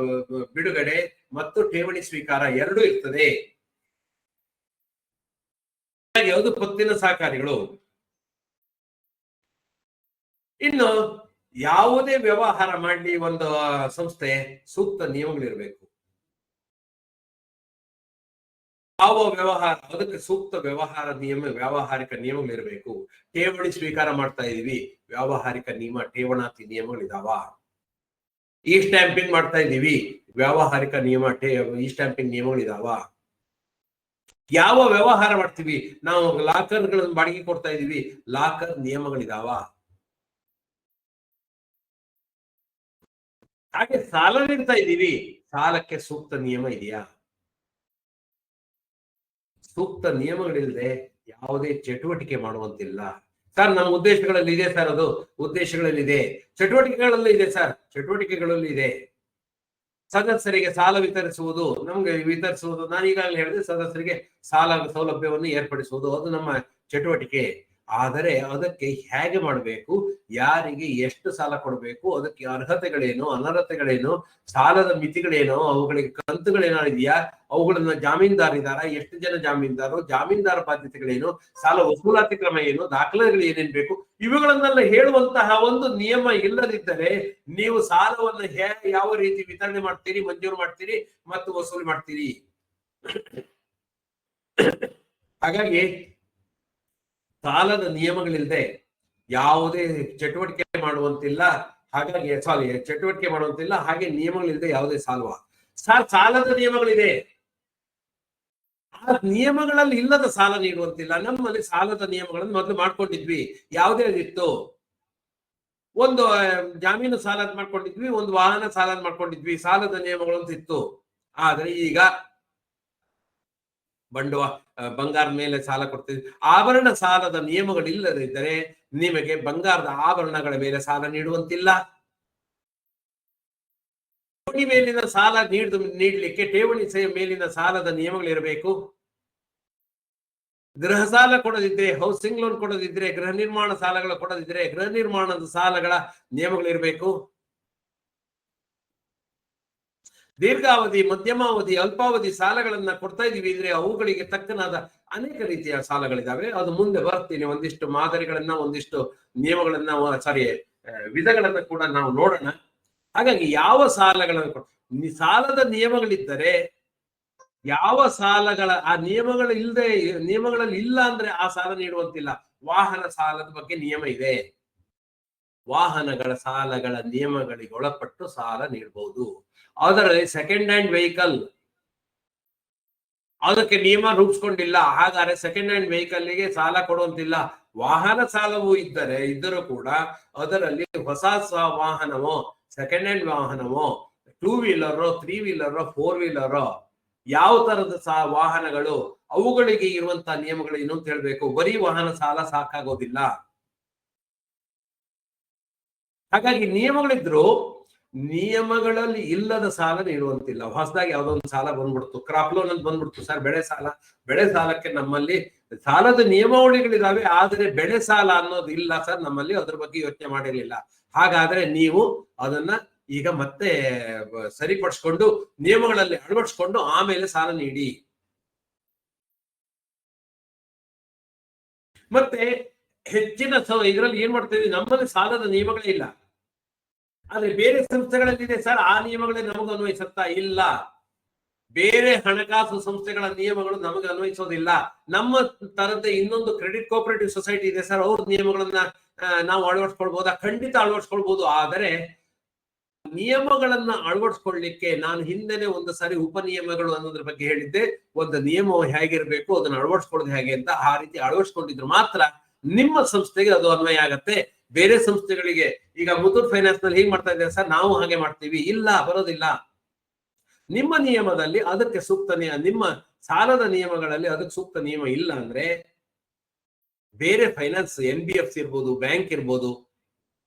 ಬಿಡುಗಡೆ ಮತ್ತು ಠೇವಣಿ ಸ್ವೀಕಾರ ಎರಡೂ ಇರ್ತದೆ. ಯಾವುದು ಪತ್ತಿನ ಸಹಕಾರಿಗಳು. ಇನ್ನು ಯಾವುದೇ ವ್ಯವಹಾರ ಮಾಡಲಿ ಒಂದು ಸಂಸ್ಥೆ, ಸೂಕ್ತ ನಿಯಮಗಳಿರ್ಬೇಕು. ಯಾವ ವ್ಯವಹಾರ, ಅದಕ್ಕೆ ಸೂಕ್ತ ವ್ಯಾವಹಾರಿಕ ನಿಯಮಗಳಿರ್ಬೇಕು. ಠೇವಣಿ ಸ್ವೀಕಾರ ಮಾಡ್ತಾ ಇದೀವಿ, ವ್ಯಾವಹಾರಿಕ ನಿಯಮ, ಠೇವಣಾತಿ ನಿಯಮಗಳಿದಾವ. ಈ ಸ್ಟ್ಯಾಂಪಿಂಗ್ ಮಾಡ್ತಾ ಇದೀವಿ, ವ್ಯಾವಹಾರಿಕ ನಿಯಮ, ಈ ಸ್ಟ್ಯಾಂಪಿಂಗ್ ನಿಯಮಗಳಿದಾವ. ಯಾವ ವ್ಯವಹಾರ ಮಾಡ್ತೀವಿ ನಾವು, ಲಾಕರ್ಗಳನ್ನು ಬಾಡಿಗೆ ಕೊಡ್ತಾ ಇದೀವಿ, ಲಾಕರ್ ನಿಯಮಗಳಿದಾವ. ಹಾಗೆ ಸಾಲ ನೀಡ್ತಾ ಇದ್ದೀವಿ, ಸಾಲಕ್ಕೆ ಸೂಕ್ತ ನಿಯಮ ಇದೆಯಾ? ಸೂಕ್ತ ನಿಯಮಗಳಿಲ್ಲದೆ ಯಾವುದೇ ಚಟುವಟಿಕೆ ಮಾಡುವಂತಿಲ್ಲ. ಸರ್ ನಮ್ಮ ಉದ್ದೇಶಗಳಲ್ಲಿ ಇದೆ ಸರ್, ಅದು ಉದ್ದೇಶಗಳಲ್ಲಿ ಇದೆ, ಚಟುವಟಿಕೆಗಳಲ್ಲಿ ಇದೆ ಸರ್, ಚಟುವಟಿಕೆಗಳಲ್ಲಿ ಇದೆ. ಸದಸ್ಯರಿಗೆ ಸಾಲ ವಿತರಿಸುವುದು, ನಾನು ಈಗಾಗಲೇ ಹೇಳಿದೆ, ಸದಸ್ಯರಿಗೆ ಸಾಲ ಸೌಲಭ್ಯವನ್ನು ಏರ್ಪಡಿಸುವುದು ಅದು ನಮ್ಮ ಚಟುವಟಿಕೆ. ಆದರೆ ಅದಕ್ಕೆ ಹೇಗೆ ಮಾಡಬೇಕು, ಯಾರಿಗೆ ಎಷ್ಟು ಸಾಲ ಕೊಡಬೇಕು, ಅದಕ್ಕೆ ಅರ್ಹತೆಗಳೇನು, ಅನರ್ಹತೆಗಳೇನು, ಸಾಲದ ಮಿತಿಗಳೇನು, ಅವುಗಳಿಗೆ ಕಂತುಗಳೇನಾಗಿದೆಯಾ, ಅವುಗಳನ್ನ ಜಾಮೀನ್ದಾರಿದಾರ, ಎಷ್ಟು ಜನ ಜಾಮೀನ್ದಾರು, ಜಾಮೀನ್ದಾರ ಬಾಧ್ಯತೆಗಳೇನು, ಸಾಲ ವಸೂಲಾತಿ ಕ್ರಮ ಏನು, ದಾಖಲೆಗಳು ಏನೇನ್ ಬೇಕು, ಇವುಗಳನ್ನೆಲ್ಲ ಹೇಳುವಂತಹ ಒಂದು ನಿಯಮ ಇಲ್ಲದಿದ್ದರೆ ನೀವು ಸಾಲವನ್ನು ಯಾವ ರೀತಿ ವಿತರಣೆ ಮಾಡ್ತೀರಿ, ಮಂಜೂರು ಮಾಡ್ತೀರಿ ಮತ್ತು ವಸೂಲಿ ಮಾಡ್ತೀರಿ. ಹಾಗಾಗಿ ಸಾಲದ ನಿಯಮಗಳಿಲ್ಲದೆ ಯಾವುದೇ ಚಟುವಟಿಕೆ ಮಾಡುವಂತಿಲ್ಲ. ಹಾಗಾಗಿ ಚಟುವಟಿಕೆ ಮಾಡುವಂತಿಲ್ಲ, ಹಾಗೆ ನಿಯಮಗಳಿಲ್ಲದೆ ಯಾವುದೇ ಸಾಲದ ನಿಯಮಗಳಿದೆ, ಆ ನಿಯಮಗಳಲ್ಲಿ ಇಲ್ಲದ ಸಾಲ ನೀಡುವಂತಿಲ್ಲ. ನಮ್ಮಲ್ಲಿ ಸಾಲದ ನಿಯಮಗಳನ್ನು ಮೊದಲು ಮಾಡ್ಕೊಂಡಿದ್ವಿ. ಯಾವುದೇ ಇತ್ತು, ಒಂದು ಜಾಮೀನು ಸಾಲ ಮಾಡ್ಕೊಂಡಿದ್ವಿ, ಒಂದು ವಾಹನ ಸಾಲ ಮಾಡ್ಕೊಂಡಿದ್ವಿ, ಸಾಲದ ನಿಯಮಗಳಂತ ಇತ್ತು. ಆದ್ರೆ ಈಗ ಬಂಗಾರದ ಮೇಲೆ ಸಾಲ ಕೊಡ್ತಿದ್ವಿ. ಆಭರಣ ಸಾಲದ ನಿಯಮಗಳಿಲ್ಲದಿದ್ದರೆ ನಿಮಗೆ ಬಂಗಾರದ ಆಭರಣಗಳ ಮೇಲೆ ಸಾಲ ನೀಡುವಂತಿಲ್ಲ. ಠೇವಣಿ ಮೇಲಿನ ಸಾಲ ನೀಡಲಿಕ್ಕೆ ಠೇವಣಿ ಮೇಲಿನ ಸಾಲದ ನಿಯಮಗಳಿರಬೇಕು. ಗೃಹ ಸಾಲ ಕೊಡದಿದ್ರೆ, ಹೌಸಿಂಗ್ ಲೋನ್ ಕೊಡದಿದ್ರೆ, ಗೃಹ ನಿರ್ಮಾಣ ಸಾಲಗಳು ಕೊಡದಿದ್ರೆ, ಗೃಹ ನಿರ್ಮಾಣದ ಸಾಲಗಳ ನಿಯಮಗಳಿರಬೇಕು. ದೀರ್ಘಾವಧಿ, ಮಧ್ಯಮಾವಧಿ, ಅಲ್ಪಾವಧಿ ಸಾಲಗಳನ್ನ ಕೊಡ್ತಾ ಇದೀವಿ ಅಂದ್ರೆ ಅವುಗಳಿಗೆ ತಕ್ಕನಾದ ಅನೇಕ ರೀತಿಯ ಸಾಲಗಳಿದಾವೆ. ಅದು ಮುಂದೆ ಬರ್ತೀನಿ, ಒಂದಿಷ್ಟು ಮಾದರಿಗಳನ್ನ, ಒಂದಿಷ್ಟು ನಿಯಮಗಳನ್ನ, ವಿಧಗಳನ್ನ ಕೂಡ ನಾವು ನೋಡೋಣ. ಹಾಗಾಗಿ ಯಾವ ಸಾಲಗಳನ್ನು ಸಾಲದ ನಿಯಮಗಳಿದ್ದರೆ, ಯಾವ ಸಾಲಗಳ ಆ ನಿಯಮಗಳಲ್ಲಿ ಇಲ್ಲ ಅಂದ್ರೆ ಆ ಸಾಲ ನೀಡುವಂತಿಲ್ಲ. ವಾಹನ ಸಾಲದ ಬಗ್ಗೆ ನಿಯಮ ಇದೆ, ವಾಹನಗಳ ಸಾಲಗಳ ನಿಯಮಗಳಿಗೆ ಒಳಪಟ್ಟು ಸಾಲ ನೀಡಬಹುದು. ಅದರಲ್ಲಿ ಸೆಕೆಂಡ್ ಹ್ಯಾಂಡ್ ವೆಹಿಕಲ್, ಅದಕ್ಕೆ ನಿಯಮ ರೂಪಿಸ್ಕೊಂಡಿಲ್ಲ, ಹಾಗಾದ್ರೆ ಸೆಕೆಂಡ್ ಹ್ಯಾಂಡ್ ವೆಹಿಕಲ್ಗೆ ಸಾಲ ಕೊಡುವಂತಿಲ್ಲ. ವಾಹನ ಸಾಲವೂ ಇದ್ದರೂ ಕೂಡ ಅದರಲ್ಲಿ ಹೊಸ ವಾಹನವೋ, ಸೆಕೆಂಡ್ ಹ್ಯಾಂಡ್ ವಾಹನವೋ, 2 ವೀಲರ್, 3 ವೀಲರ್, 4 ವೀಲರ್, ಯಾವ ತರದ ವಾಹನಗಳು, ಅವುಗಳಿಗೆ ಇರುವಂತಹ ನಿಯಮಗಳೇನು ಅಂತ ಹೇಳ್ಬೇಕು. ಬರೀ ವಾಹನ ಸಾಲ ಸಾಕಾಗೋದಿಲ್ಲ. ಹಾಗಾಗಿ ನಿಯಮಗಳಿದ್ರು, ನಿಯಮಗಳಲ್ಲಿ ಇಲ್ಲದ ಸಾಲ ನೀಡುವಂತಿಲ್ಲ. ಹೊಸದಾಗಿ ಯಾವ್ದೋ ಒಂದು ಸಾಲ ಬಂದ್ಬಿಡ್ತು, ಕ್ರಾಪ್ ಲೋನ್ ಅಂತ ಬಂದ್ಬಿಡ್ತು ಸರ್, ಬೆಳೆ ಸಾಲಕ್ಕೆ ನಮ್ಮಲ್ಲಿ ಸಾಲದ ನಿಯಮಾವಳಿಗಳಿದಾವೆ, ಆದರೆ ಬೆಳೆ ಸಾಲ ಅನ್ನೋದು ಇಲ್ಲ ಸರ್ ನಮ್ಮಲ್ಲಿ, ಅದ್ರ ಬಗ್ಗೆ ಯೋಚನೆ ಮಾಡಿರಲಿಲ್ಲ. ಹಾಗಾದ್ರೆ ನೀವು ಅದನ್ನ ಈಗ ಮತ್ತೆ ಸರಿಪಡಿಸ್ಕೊಂಡು ನಿಯಮಗಳಲ್ಲಿ ಅಳವಡಿಸ್ಕೊಂಡು ಆಮೇಲೆ ಸಾಲ ನೀಡಿ. ಮತ್ತೆ ಹೆಚ್ಚಿನ ಇದರಲ್ಲಿ ಏನ್ ಮಾಡ್ತೀವಿ, ನಮ್ಮಲ್ಲಿ ಸಾಲದ ನಿಯಮಗಳೇ ಇಲ್ಲ, ಆದ್ರೆ ಬೇರೆ ಸಂಸ್ಥೆಗಳಲ್ಲಿ ಇದೆ ಸರ್, ಆ ನಿಯಮಗಳೇ ನಮಗೆ ಅನ್ವಯಿಸುತ್ತಾ ಇಲ್ಲ. ಬೇರೆ ಹಣಕಾಸು ಸಂಸ್ಥೆಗಳ ನಿಯಮಗಳು ನಮಗೆ ಅನ್ವಯಿಸೋದಿಲ್ಲ. ನಮ್ಮ ತರದ್ದೇ ಇನ್ನೊಂದು ಕ್ರೆಡಿಟ್ ಕೋಆಪರೇಟಿವ್ ಸೊಸೈಟಿ ಇದೆ ಸರ್, ಅವ್ರ ನಿಯಮಗಳನ್ನ ನಾವು ಅಳವಡಿಸ್ಕೊಳ್ಬಹುದಾ? ಖಂಡಿತ ಅಳವಡಿಸ್ಕೊಳ್ಬಹುದು. ಆದರೆ ನಿಯಮಗಳನ್ನ ಅಳವಡಿಸ್ಕೊಳ್ಳಿಕ್ಕೆ ನಾನು ಹಿಂದೆನೆ ಒಂದು ಸಾರಿ ಉಪನಿಯಮಗಳು ಅನ್ನೋದ್ರ ಬಗ್ಗೆ ಹೇಳಿದ್ದೆ. ಒಂದು ನಿಯಮವು ಹೇಗಿರ್ಬೇಕು, ಅದನ್ನ ಅಳವಡಿಸ್ಕೊಳ್ಳೋದು ಹೇಗೆ ಅಂತ. ಆ ರೀತಿ ಅಳವಡಿಸ್ಕೊಂಡಿದ್ರು ಮಾತ್ರ ನಿಮ್ಮ ಸಂಸ್ಥೆಗೆ ಅದು ಅನ್ವಯ ಆಗತ್ತೆ. ಬೇರೆ ಸಂಸ್ಥೆಗಳಿಗೆ ಈಗ ಮುತ್ತೂಟ್ ಫೈನಾನ್ಸ್ ನಲ್ಲಿ ಹೇಗ್ ಮಾಡ್ತಾ ಇದ್ದಾರೆ ಸರ್, ನಾವು ಹಾಗೆ ಮಾಡ್ತೀವಿ, ಇಲ್ಲ, ಬರೋದಿಲ್ಲ. ನಿಮ್ಮ ನಿಯಮದಲ್ಲಿ ಅದಕ್ಕೆ ಸೂಕ್ತ ನಿಮ್ಮ ಸಾಲದ ನಿಯಮಗಳಲ್ಲಿ ಅದಕ್ಕೆ ಸೂಕ್ತ ನಿಯಮ ಇಲ್ಲ ಅಂದ್ರೆ ಬೇರೆ ಫೈನಾನ್ಸ್ NBFC ಇರ್ಬೋದು, ಬ್ಯಾಂಕ್ ಇರ್ಬೋದು,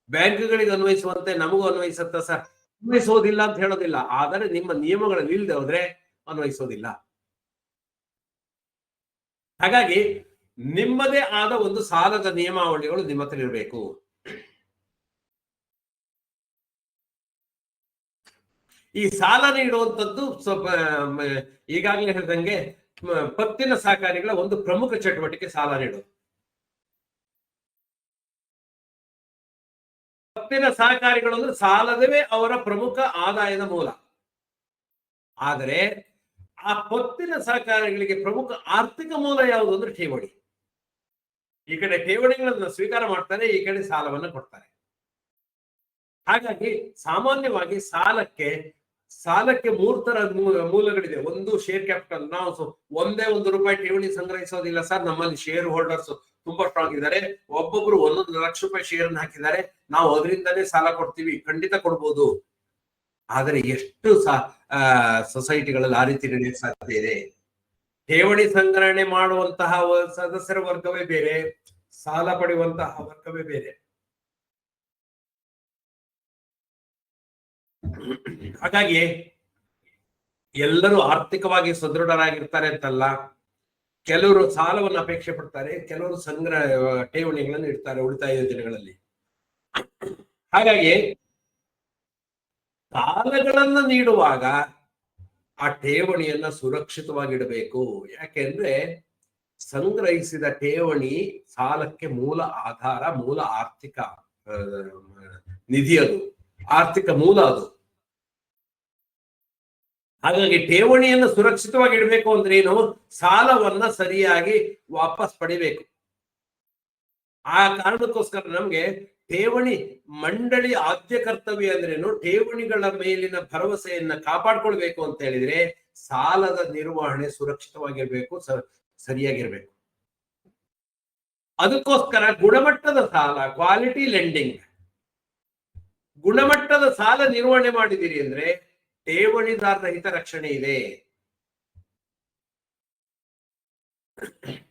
ಬ್ಯಾಂಕ್ಗಳಿಗೆ ಅನ್ವಯಿಸುವಂತೆ ನಮಗೂ ಅನ್ವಯಿಸುತ್ತ ಸರ್, ಅನ್ವಯಿಸೋದಿಲ್ಲ ಅಂತ ಹೇಳೋದಿಲ್ಲ. ಆದರೆ ನಿಮ್ಮ ನಿಯಮಗಳಲ್ಲಿ ಇಲ್ಲದೆ ಹೋದ್ರೆ ಅನ್ವಯಿಸೋದಿಲ್ಲ. ಹಾಗಾಗಿ ನಿಮ್ಮದೇ ಆದ ಒಂದು ಸಾಲದ ನಿಯಮಾವಳಿಗಳು ನಿಮ್ಮ ಹತ್ರ ಇರಬೇಕು. ಈ ಸಾಲ ನೀಡುವಂಥದ್ದು ಸ್ವಲ್ಪ ಈಗಾಗಲೇ ಹೇಳಿದಂಗೆ ಪತ್ತಿನ ಸಹಕಾರಿಗಳ ಒಂದು ಪ್ರಮುಖ ಚಟುವಟಿಕೆ ಸಾಲ ನೀಡೋದು. ಪತ್ತಿನ ಸಹಕಾರಿಗಳು ಅಂದ್ರೆ ಸಾಲದವೇ ಅವರ ಪ್ರಮುಖ ಆದಾಯದ ಮೂಲ. ಆದರೆ ಆ ಪತ್ತಿನ ಸಹಕಾರಿಗಳಿಗೆ ಪ್ರಮುಖ ಆರ್ಥಿಕ ಮೂಲ ಯಾವುದು ಅಂದ್ರೆ ಠೇವಣಿ. ಈ ಕಡೆ ಠೇವಣಿಗಳನ್ನು ಸ್ವೀಕಾರ ಮಾಡ್ತಾರೆ, ಈ ಕಡೆ ಸಾಲವನ್ನು ಕೊಡ್ತಾರೆ. ಹಾಗಾಗಿ ಸಾಮಾನ್ಯವಾಗಿ ಸಾಲಕ್ಕೆ 3 ತರ ಮೂಲಗಳಿದೆ. ಒಂದು ಶೇರ್ ಕ್ಯಾಪಿಟಲ್. ನಾವು ಒಂದೇ ₹1 ಠೇವಣಿ ಸಂಗ್ರಹಿಸೋದಿಲ್ಲ ಸರ್, ನಮ್ಮಲ್ಲಿ ಶೇರ್ ಹೋಲ್ಡರ್ಸ್ ತುಂಬಾ ಸ್ಟ್ರಾಂಗ್ ಇದ್ದಾರೆ, ಒಬ್ಬೊಬ್ರು 1 ಲಕ್ಷ ರೂಪಾಯಿ ಶೇರ್ ಅನ್ನು ಹಾಕಿದ್ದಾರೆ, ನಾವು ಅದರಿಂದಲೇ ಸಾಲ ಕೊಡ್ತೀವಿ. ಖಂಡಿತ ಕೊಡ್ಬೋದು. ಆದರೆ ಎಷ್ಟು ಸೊಸೈಟಿಗಳಲ್ಲಿ ಆ ರೀತಿ ನಡೆಯಕ್ಕೆ ಸಾಧ್ಯ ಇದೆ? ಠೇವಣಿ ಸಂಗ್ರಹಣೆ ಮಾಡುವಂತಹ ಸದಸ್ಯರ ವರ್ಗವೇ ಬೇರೆ, ಸಾಲ ಪಡೆಯುವಂತಹ ವರ್ಗವೇ ಬೇರೆ. ಹಾಗಾಗಿ ಎಲ್ಲರೂ ಆರ್ಥಿಕವಾಗಿ ಸದೃಢರಾಗಿರ್ತಾರೆ ಅಂತಲ್ಲ. ಕೆಲವರು ಸಾಲವನ್ನು ಅಪೇಕ್ಷೆ ಪಡ್ತಾರೆ, ಕೆಲವರು ಠೇವಣಿಗಳನ್ನು ಇಡ್ತಾರೆ ಉಳಿತಾಯ ಯೋಜನೆಗಳಲ್ಲಿ. ಹಾಗಾಗಿ ಸಾಲಗಳನ್ನ ನೀಡುವಾಗ ಆ ಠೇವಣಿಯನ್ನ ಸುರಕ್ಷಿತವಾಗಿಡಬೇಕು. ಯಾಕೆಂದ್ರೆ ಸಂಗ್ರಹಿಸಿದ ಠೇವಣಿ ಸಾಲಕ್ಕೆ ಮೂಲ ಆಧಾರ, ಮೂಲ ಆರ್ಥಿಕ ನಿಧಿ, ಅದು ಆರ್ಥಿಕ ಮೂಲ ಅದು. ಹಾಗಾಗಿ ಠೇವಣಿಯನ್ನು ಸುರಕ್ಷಿತವಾಗಿ ಇಡಬೇಕು ಅಂದ್ರೆ ಏನು? ಸಾಲವನ್ನ ಸರಿಯಾಗಿ ವಾಪಸ್ ಪಡಿಬೇಕು. ಆ ಕಾರಣಕ್ಕೋಸ್ಕರ ನಮ್ಗೆ ಠೇವಣಿ ಮಂಡಳಿ ಆದ್ಯ ಕರ್ತವ್ಯ ಅಂದ್ರೇನು? ಠೇವಣಿಗಳ ಮೇಲಿನ ಭರವಸೆಯನ್ನ ಕಾಪಾಡ್ಕೊಳ್ಬೇಕು ಅಂತ ಹೇಳಿದ್ರೆ ಸಾಲದ ನಿರ್ವಹಣೆ ಸುರಕ್ಷಿತವಾಗಿರ್ಬೇಕು, ಸರಿಯಾಗಿರ್ಬೇಕು. ಅದಕ್ಕೋಸ್ಕರ ಗುಣಮಟ್ಟದ ಸಾಲ, ಕ್ವಾಲಿಟಿ ಲೆಂಡಿಂಗ್, ಗುಣಮಟ್ಟದ ಸಾಲ ನಿರ್ವಹಣೆ ಮಾಡಿದಿರಿ ಅಂದ್ರೆ ಠೇವಣಿದಾರರ ಹಿತರಕ್ಷಣೆ ಇದೆ.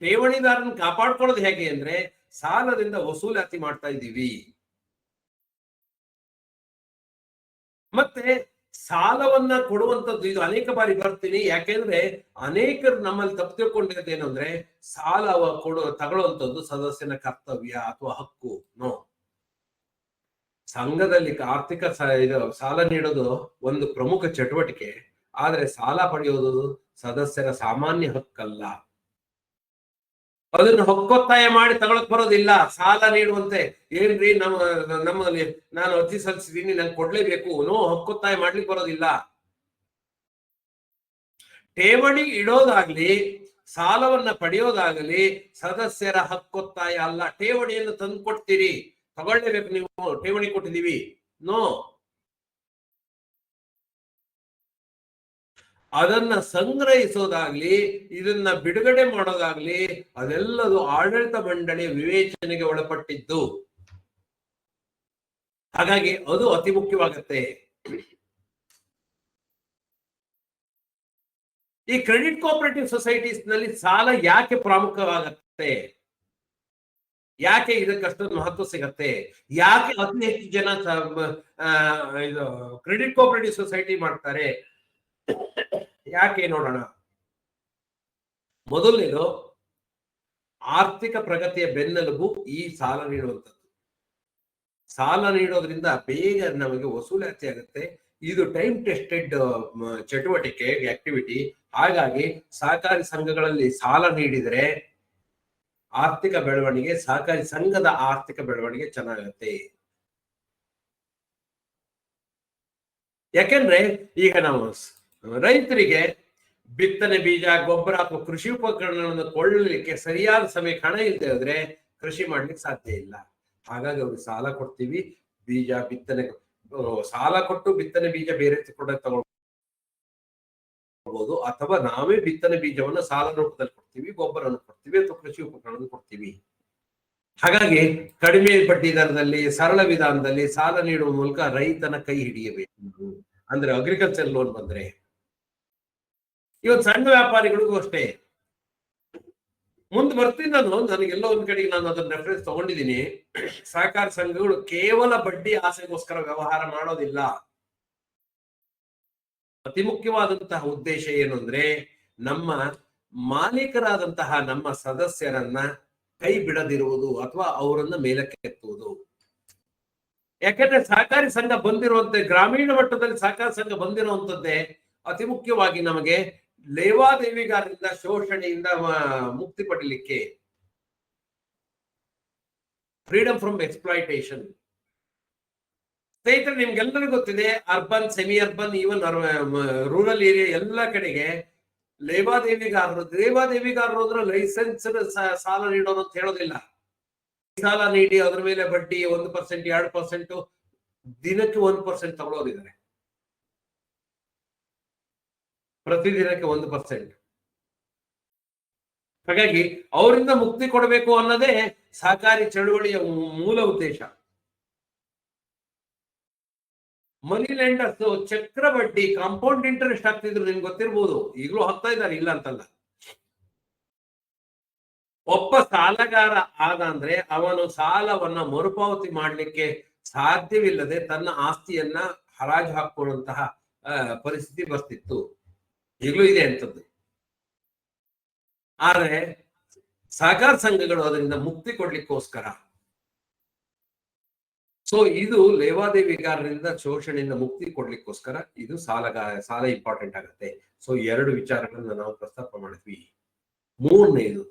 ಠೇವಣಿದಾರನ ಕಾಪಾಡ್ಕೊಳ್ಳೋದು ಹೇಗೆ ಅಂದ್ರೆ ಸಾಲದಿಂದ ವಸೂಲಾತಿ ಮಾಡ್ತಾ ಇದ್ದೀವಿ. ಮತ್ತೆ ಸಾಲವನ್ನ ಕೊಡುವಂತದ್ದು ಇದು ಅನೇಕ ಬಾರಿ ಬರ್ತೀನಿ. ಯಾಕೆಂದ್ರೆ ಅನೇಕರು ನಮ್ಮಲ್ಲಿ ತಪ್ಪು ತಿಳ್ಕೊಂಡಿರೋದೇನು ಅಂದ್ರೆ ಸಾಲ ತಗೊಳ್ಳುವಂಥದ್ದು ಸದಸ್ಯನ ಕರ್ತವ್ಯ ಅಥವಾ ಹಕ್ಕು. ನೋ, ಸಂಘದಲ್ಲಿ ಆರ್ಥಿಕ ಸಾಲ ನೀಡೋದು ಒಂದು ಪ್ರಮುಖ ಚಟುವಟಿಕೆ. ಆದ್ರೆ ಸಾಲ ಪಡೆಯೋದು ಸದಸ್ಯರ ಸಾಮಾನ್ಯ ಹಕ್ಕಲ್ಲ. ಅದನ್ನು ಹಕ್ಕೊತ್ತಾಯ ಮಾಡಿ ತಗೊಳಕ್ ಬರೋದಿಲ್ಲ. ಸಾಲ ನೀಡುವಂತೆ ಏನ್ರಿ ನಮ್ಮಲ್ಲಿ ನಾನು ಅರ್ಜಿ ಸಲ್ಲಿಸಿದೀನಿ, ನಂಗೆ ಕೊಡ್ಲೇಬೇಕು, ನೋ, ಹಕ್ಕೊತ್ತಾಯ ಮಾಡ್ಲಿಕ್ಕೆ ಬರೋದಿಲ್ಲ. ಠೇವಣಿ ಇಡೋದಾಗ್ಲಿ ಸಾಲವನ್ನ ಪಡೆಯೋದಾಗಲಿ ಸದಸ್ಯರ ಹಕ್ಕೊತ್ತಾಯ ಅಲ್ಲ. ಠೇವಣಿಯನ್ನು ತಂದು ಕೊಡ್ತೀರಿ, ತಗೊಳ್ಳೇಬೇಕು, ನೀವು ಠೇವಣಿ ಕೊಟ್ಟಿದೀವಿ, ನೋ. ಅದನ್ನ ಸಂಗ್ರಹಿಸೋದಾಗ್ಲಿ ಇದನ್ನ ಬಿಡುಗಡೆ ಮಾಡೋದಾಗ್ಲಿ ಅದೆಲ್ಲದು ಆಡಳಿತ ಮಂಡಳಿಯ ವಿವೇಚನೆಗೆ ಒಳಪಟ್ಟಿದ್ದು. ಹಾಗಾಗಿ ಅದು ಅತಿ ಮುಖ್ಯವಾಗತ್ತೆ. ಈ ಕ್ರೆಡಿಟ್ ಕೋಆಪರೇಟಿವ್ ಸೊಸೈಟೀಸ್ ನಲ್ಲಿ ಸಾಲ ಯಾಕೆ ಪ್ರಾಮುಖ್ಯವಾಗತ್ತೆ? ಯಾಕೆ ಇದಕ್ಕಷ್ಟೊಂದು ಮಹತ್ವ ಸಿಗತ್ತೆ? ಯಾಕೆ ಅತಿ ಹೆಚ್ಚು ಜನ ಇದು ಕ್ರೆಡಿಟ್ ಕೋಆಪರೇಟಿವ್ ಸೊಸೈಟಿ ಮಾಡ್ತಾರೆ? ಯಾಕೆ ನೋಡೋಣ. ಮೊದಲನೇದು, ಆರ್ಥಿಕ ಪ್ರಗತಿಯ ಬೆನ್ನೆಲುಬು ಈ ಸಾಲ ನೀಡುವಂಥದ್ದು. ಸಾಲ ನೀಡೋದ್ರಿಂದ ಬೇಗ ನಮಗೆ ವಸೂಲಾತಿ ಆಗುತ್ತೆ. ಇದು ಟೈಮ್ ಟೆಸ್ಟೆಡ್ ಚಟುವಟಿಕೆ, ಆಕ್ಟಿವಿಟಿ. ಹಾಗಾಗಿ ಸಹಕಾರಿ ಸಂಘಗಳಲ್ಲಿ ಸಾಲ ನೀಡಿದರೆ ಆರ್ಥಿಕ ಬೆಳವಣಿಗೆ, ಸಹಕಾರಿ ಸಂಘದ ಆರ್ಥಿಕ ಬೆಳವಣಿಗೆ ಚೆನ್ನಾಗುತ್ತೆ. ಯಾಕೆಂದ್ರೆ ಈಗ ನಾವು ರೈತರಿಗೆ ಬಿತ್ತನೆ ಬೀಜ, ಗೊಬ್ಬರ ಅಥವಾ ಕೃಷಿ ಉಪಕರಣಗಳನ್ನು ಕೊಳ್ಳಲಿಕ್ಕೆ ಸರಿಯಾದ ಸಮಯಕ್ಕೆ ಹಣ ಇಲ್ಲದೆ ಹೋದ್ರೆ ಕೃಷಿ ಮಾಡ್ಲಿಕ್ಕೆ ಸಾಧ್ಯ ಇಲ್ಲ. ಹಾಗಾಗಿ ಅವ್ರಿಗೆ ಸಾಲ ಕೊಡ್ತೀವಿ. ಬೀಜ, ಬಿತ್ತನೆ, ಸಾಲ ಕೊಟ್ಟು ಬಿತ್ತನೆ ಬೀಜ ಬೇರೆ ಕೂಡ ತಗೊಳ್ಬಹುದು, ಅಥವಾ ನಾವೇ ಬಿತ್ತನೆ ಬೀಜವನ್ನು ಸಾಲ ರೂಪದಲ್ಲಿ ಕೊಡ್ತೀವಿ, ಗೊಬ್ಬರವನ್ನು ಕೊಡ್ತೀವಿ, ಅಥವಾ ಕೃಷಿ ಉಪಕರಣವನ್ನು ಕೊಡ್ತೀವಿ. ಹಾಗಾಗಿ ಕಡಿಮೆ ಬಡ್ಡಿ ದರದಲ್ಲಿ ಸರಳ ವಿಧಾನದಲ್ಲಿ ಸಾಲ ನೀಡುವ ಮೂಲಕ ರೈತನ ಕೈ ಹಿಡಿಯಬೇಕು. ಅಂದ್ರೆ ಅಗ್ರಿಕಲ್ಚರ್ ಲೋನ್ ಬಂದ್ರೆ, ಇವತ್ತು ಸಣ್ಣ ವ್ಯಾಪಾರಿಗಳಿಗೂ ಅಷ್ಟೇ. ಮುಂದೆ ಬರ್ತೀನಿ ನನಗೆಲ್ಲೋ ಒಂದ್ ಕಡೆಗೆ ನಾನು ಅದನ್ನ ರೆಫರೆನ್ಸ್ ತಗೊಂಡಿದ್ದೀನಿ. ಸಹಕಾರ ಸಂಘಗಳು ಕೇವಲ ಬಡ್ಡಿ ಆಸೆಗೋಸ್ಕರ ವ್ಯವಹಾರ ಮಾಡೋದಿಲ್ಲ. ಅತಿ ಮುಖ್ಯವಾದಂತಹ ಉದ್ದೇಶ ಏನು ಅಂದ್ರೆ, ನಮ್ಮ ಮಾಲೀಕರಾದಂತಹ ನಮ್ಮ ಸದಸ್ಯರನ್ನ ಕೈ ಬಿಡದಿರುವುದು ಅಥವಾ ಅವರನ್ನ ಮೇಲಕ್ಕೆ ಎತ್ತುವುದು. ಯಾಕಂದ್ರೆ ಸಹಕಾರಿ ಸಂಘ ಬಂದಿರುವಂತೆ, ಗ್ರಾಮೀಣ ಮಟ್ಟದಲ್ಲಿ ಸಹಕಾರ ಸಂಘ ಬಂದಿರುವಂತದ್ದೇ ಅತಿ ಮುಖ್ಯವಾಗಿ ನಮಗೆ ಲೇವಾದೇವಿಗಾರರಿಂದ ಶೋಷಣೆಯಿಂದ ಮುಕ್ತಿ ಪಡೀಲಿಕ್ಕೆ, ಫ್ರೀಡಮ್ ಫ್ರಮ್ ಎಕ್ಸ್ಪ್ಲಾಯಿಟೇಷನ್. ಸ್ನೇಹಿತರೆ, ನಿಮ್ಗೆಲ್ಲರಿಗೂ ಗೊತ್ತಿದೆ, urban, semi urban, even rural area ಎಲ್ಲ ಕಡೆಗೆ ಲೇವಾದೇವಿಗಾರರು ಅಂದ್ರೆ ಲೈಸೆನ್ಸ್ ಸಾಲ ನೀಡೋರು ಅಂತ ಹೇಳೋದಿಲ್ಲ. ಸಾಲ ನೀಡಿ ಅದ್ರ ಮೇಲೆ ಬಡ್ಡಿ 1%, 2%, ದಿನಕ್ಕೆ 1% ತಗೊಳ್ಳೋದಿದ್ದಾರೆ. ಪ್ರತಿದಿನಕ್ಕೆ 1%. ಹಾಗಾಗಿ ಅವರಿಂದ ಮುಕ್ತಿ ಕೊಡಬೇಕು ಅನ್ನೋದೇ ಸಹಕಾರಿ ಚಳುವಳಿಯ ಮೂಲ ಉದ್ದೇಶ. ಮನಿ ಲೆಂಡರ್ಸ್ ಚಕ್ರ ಬಡ್ಡಿ, ಕಾಂಪೌಂಡ್ ಇಂಟರೆಸ್ಟ್ ಆಗ್ತಿದ್ರು, ನಿಮ್ಗೆ ಗೊತ್ತಿರ್ಬೋದು, ಈಗಲೂ ಹಾಕ್ತಾ ಇದ್ದಾರೆ, ಇಲ್ಲ ಅಂತಲ್ಲ. ಒಬ್ಬ ಸಾಲಗಾರ ಆದ ಅಂದ್ರೆ ಅವನು ಸಾಲವನ್ನ ಮರುಪಾವತಿ ಮಾಡ್ಲಿಕ್ಕೆ ಸಾಧ್ಯವಿಲ್ಲದೆ ತನ್ನ ಆಸ್ತಿಯನ್ನ ಹರಾಜು ಹಾಕುವಂತಹ ಪರಿಸ್ಥಿತಿ ಬರ್ತಿತ್ತು, ಈಗಲೂ ಇದೆ ಅಂತದ್ದು. ಆದ್ರೆ ಸಹಕಾರ ಸಂಘಗಳು ಅದರಿಂದ ಮುಕ್ತಿ ಕೊಡ್ಲಿಕ್ಕೋಸ್ಕರ, ಸೊ ಇದು ಲೇವಾದೇವಿಗಾರರಿಂದ ಶೋಷಣೆಯಿಂದ ಮುಕ್ತಿ ಕೊಡ್ಲಿಕ್ಕೋಸ್ಕರ ಇದು ಸಾಲ ಇಂಪಾರ್ಟೆಂಟ್ ಆಗುತ್ತೆ. ಸೊ 2 ವಿಚಾರಗಳನ್ನ ನಾವು ಪ್ರಸ್ತಾಪ ಮಾಡಿದ್ವಿ. ಮೂರನೇದು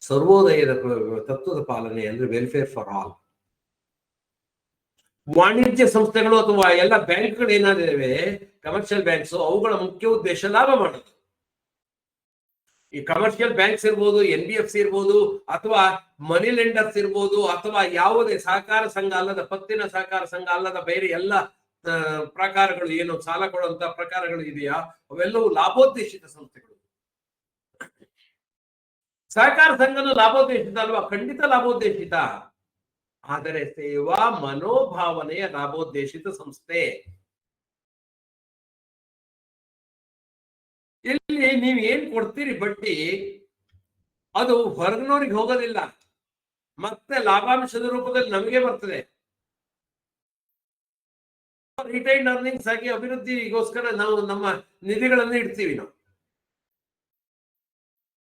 ಸರ್ವೋದಯದ ತತ್ವದ ಪಾಲನೆ, ಅಂದ್ರೆ ವೆಲ್ಫೇರ್ ಫಾರ್ ಆಲ್. ವಾಣಿಜ್ಯ ಸಂಸ್ಥೆಗಳು ಅಥವಾ ಎಲ್ಲ ಬ್ಯಾಂಕ್ಗಳು ಏನಾದಿವೆ, ಕಮರ್ಷಿಯಲ್ ಬ್ಯಾಂಕ್ಸ್, ಅವುಗಳ ಮುಖ್ಯ ಉದ್ದೇಶ ಲಾಭ ಮಾಡೋದು. ಈ ಕಮರ್ಷಿಯಲ್ ಬ್ಯಾಂಕ್ಸ್ ಇರ್ಬೋದು, NBFC ಇರ್ಬೋದು, ಅಥವಾ ಮನಿ ಲೆಂಡರ್ಸ್ ಇರ್ಬೋದು, ಅಥವಾ ಯಾವುದೇ ಸಹಕಾರ ಸಂಘ ಅಲ್ಲದ, ಪತ್ತಿನ ಸಹಕಾರ ಸಂಘ ಅಲ್ಲದ ಬೇರೆ ಎಲ್ಲ ಪ್ರಕಾರಗಳು ಏನು ಸಾಲ ಕೊಡುವಂತ ಪ್ರಕಾರಗಳು ಇದೆಯಾ, ಅವೆಲ್ಲವೂ ಲಾಭೋದ್ದೇಶಿತ ಸಂಸ್ಥೆಗಳು. ಸಹಕಾರ ಸಂಘನು ಲಾಭೋದ್ದೇಶಿತ ಅಲ್ವಾ? ಖಂಡಿತ ಲಾಭೋದ್ದೇಶಿತ, ಆದರೆ ಸೇವಾ ಮನೋಭಾವನೆಯ ಲಾಭೋದ್ದೇಶಿತ ಸಂಸ್ಥೆ. ಇಲ್ಲಿ ನೀವು ಏನ್ ಕೊಡ್ತೀರಿ ಬಡ್ಡಿ, ಅದು ಹೊರಗಿನವ್ರಿಗೆ ಹೋಗೋದಿಲ್ಲ, ಮತ್ತೆ ಲಾಭಾಂಶದ ರೂಪದಲ್ಲಿ ನಮಗೆ ಬರ್ತದೆ. ರಿಟೈನ್ಡ್ ಅರ್ನಿಂಗ್ಸ್ ಆಗಿ ಅಭಿವೃದ್ಧಿಗೋಸ್ಕರ ನಾವು ನಮ್ಮ ನಿಧಿಗಳನ್ನು ಇಡ್ತೀವಿ ನಾವು.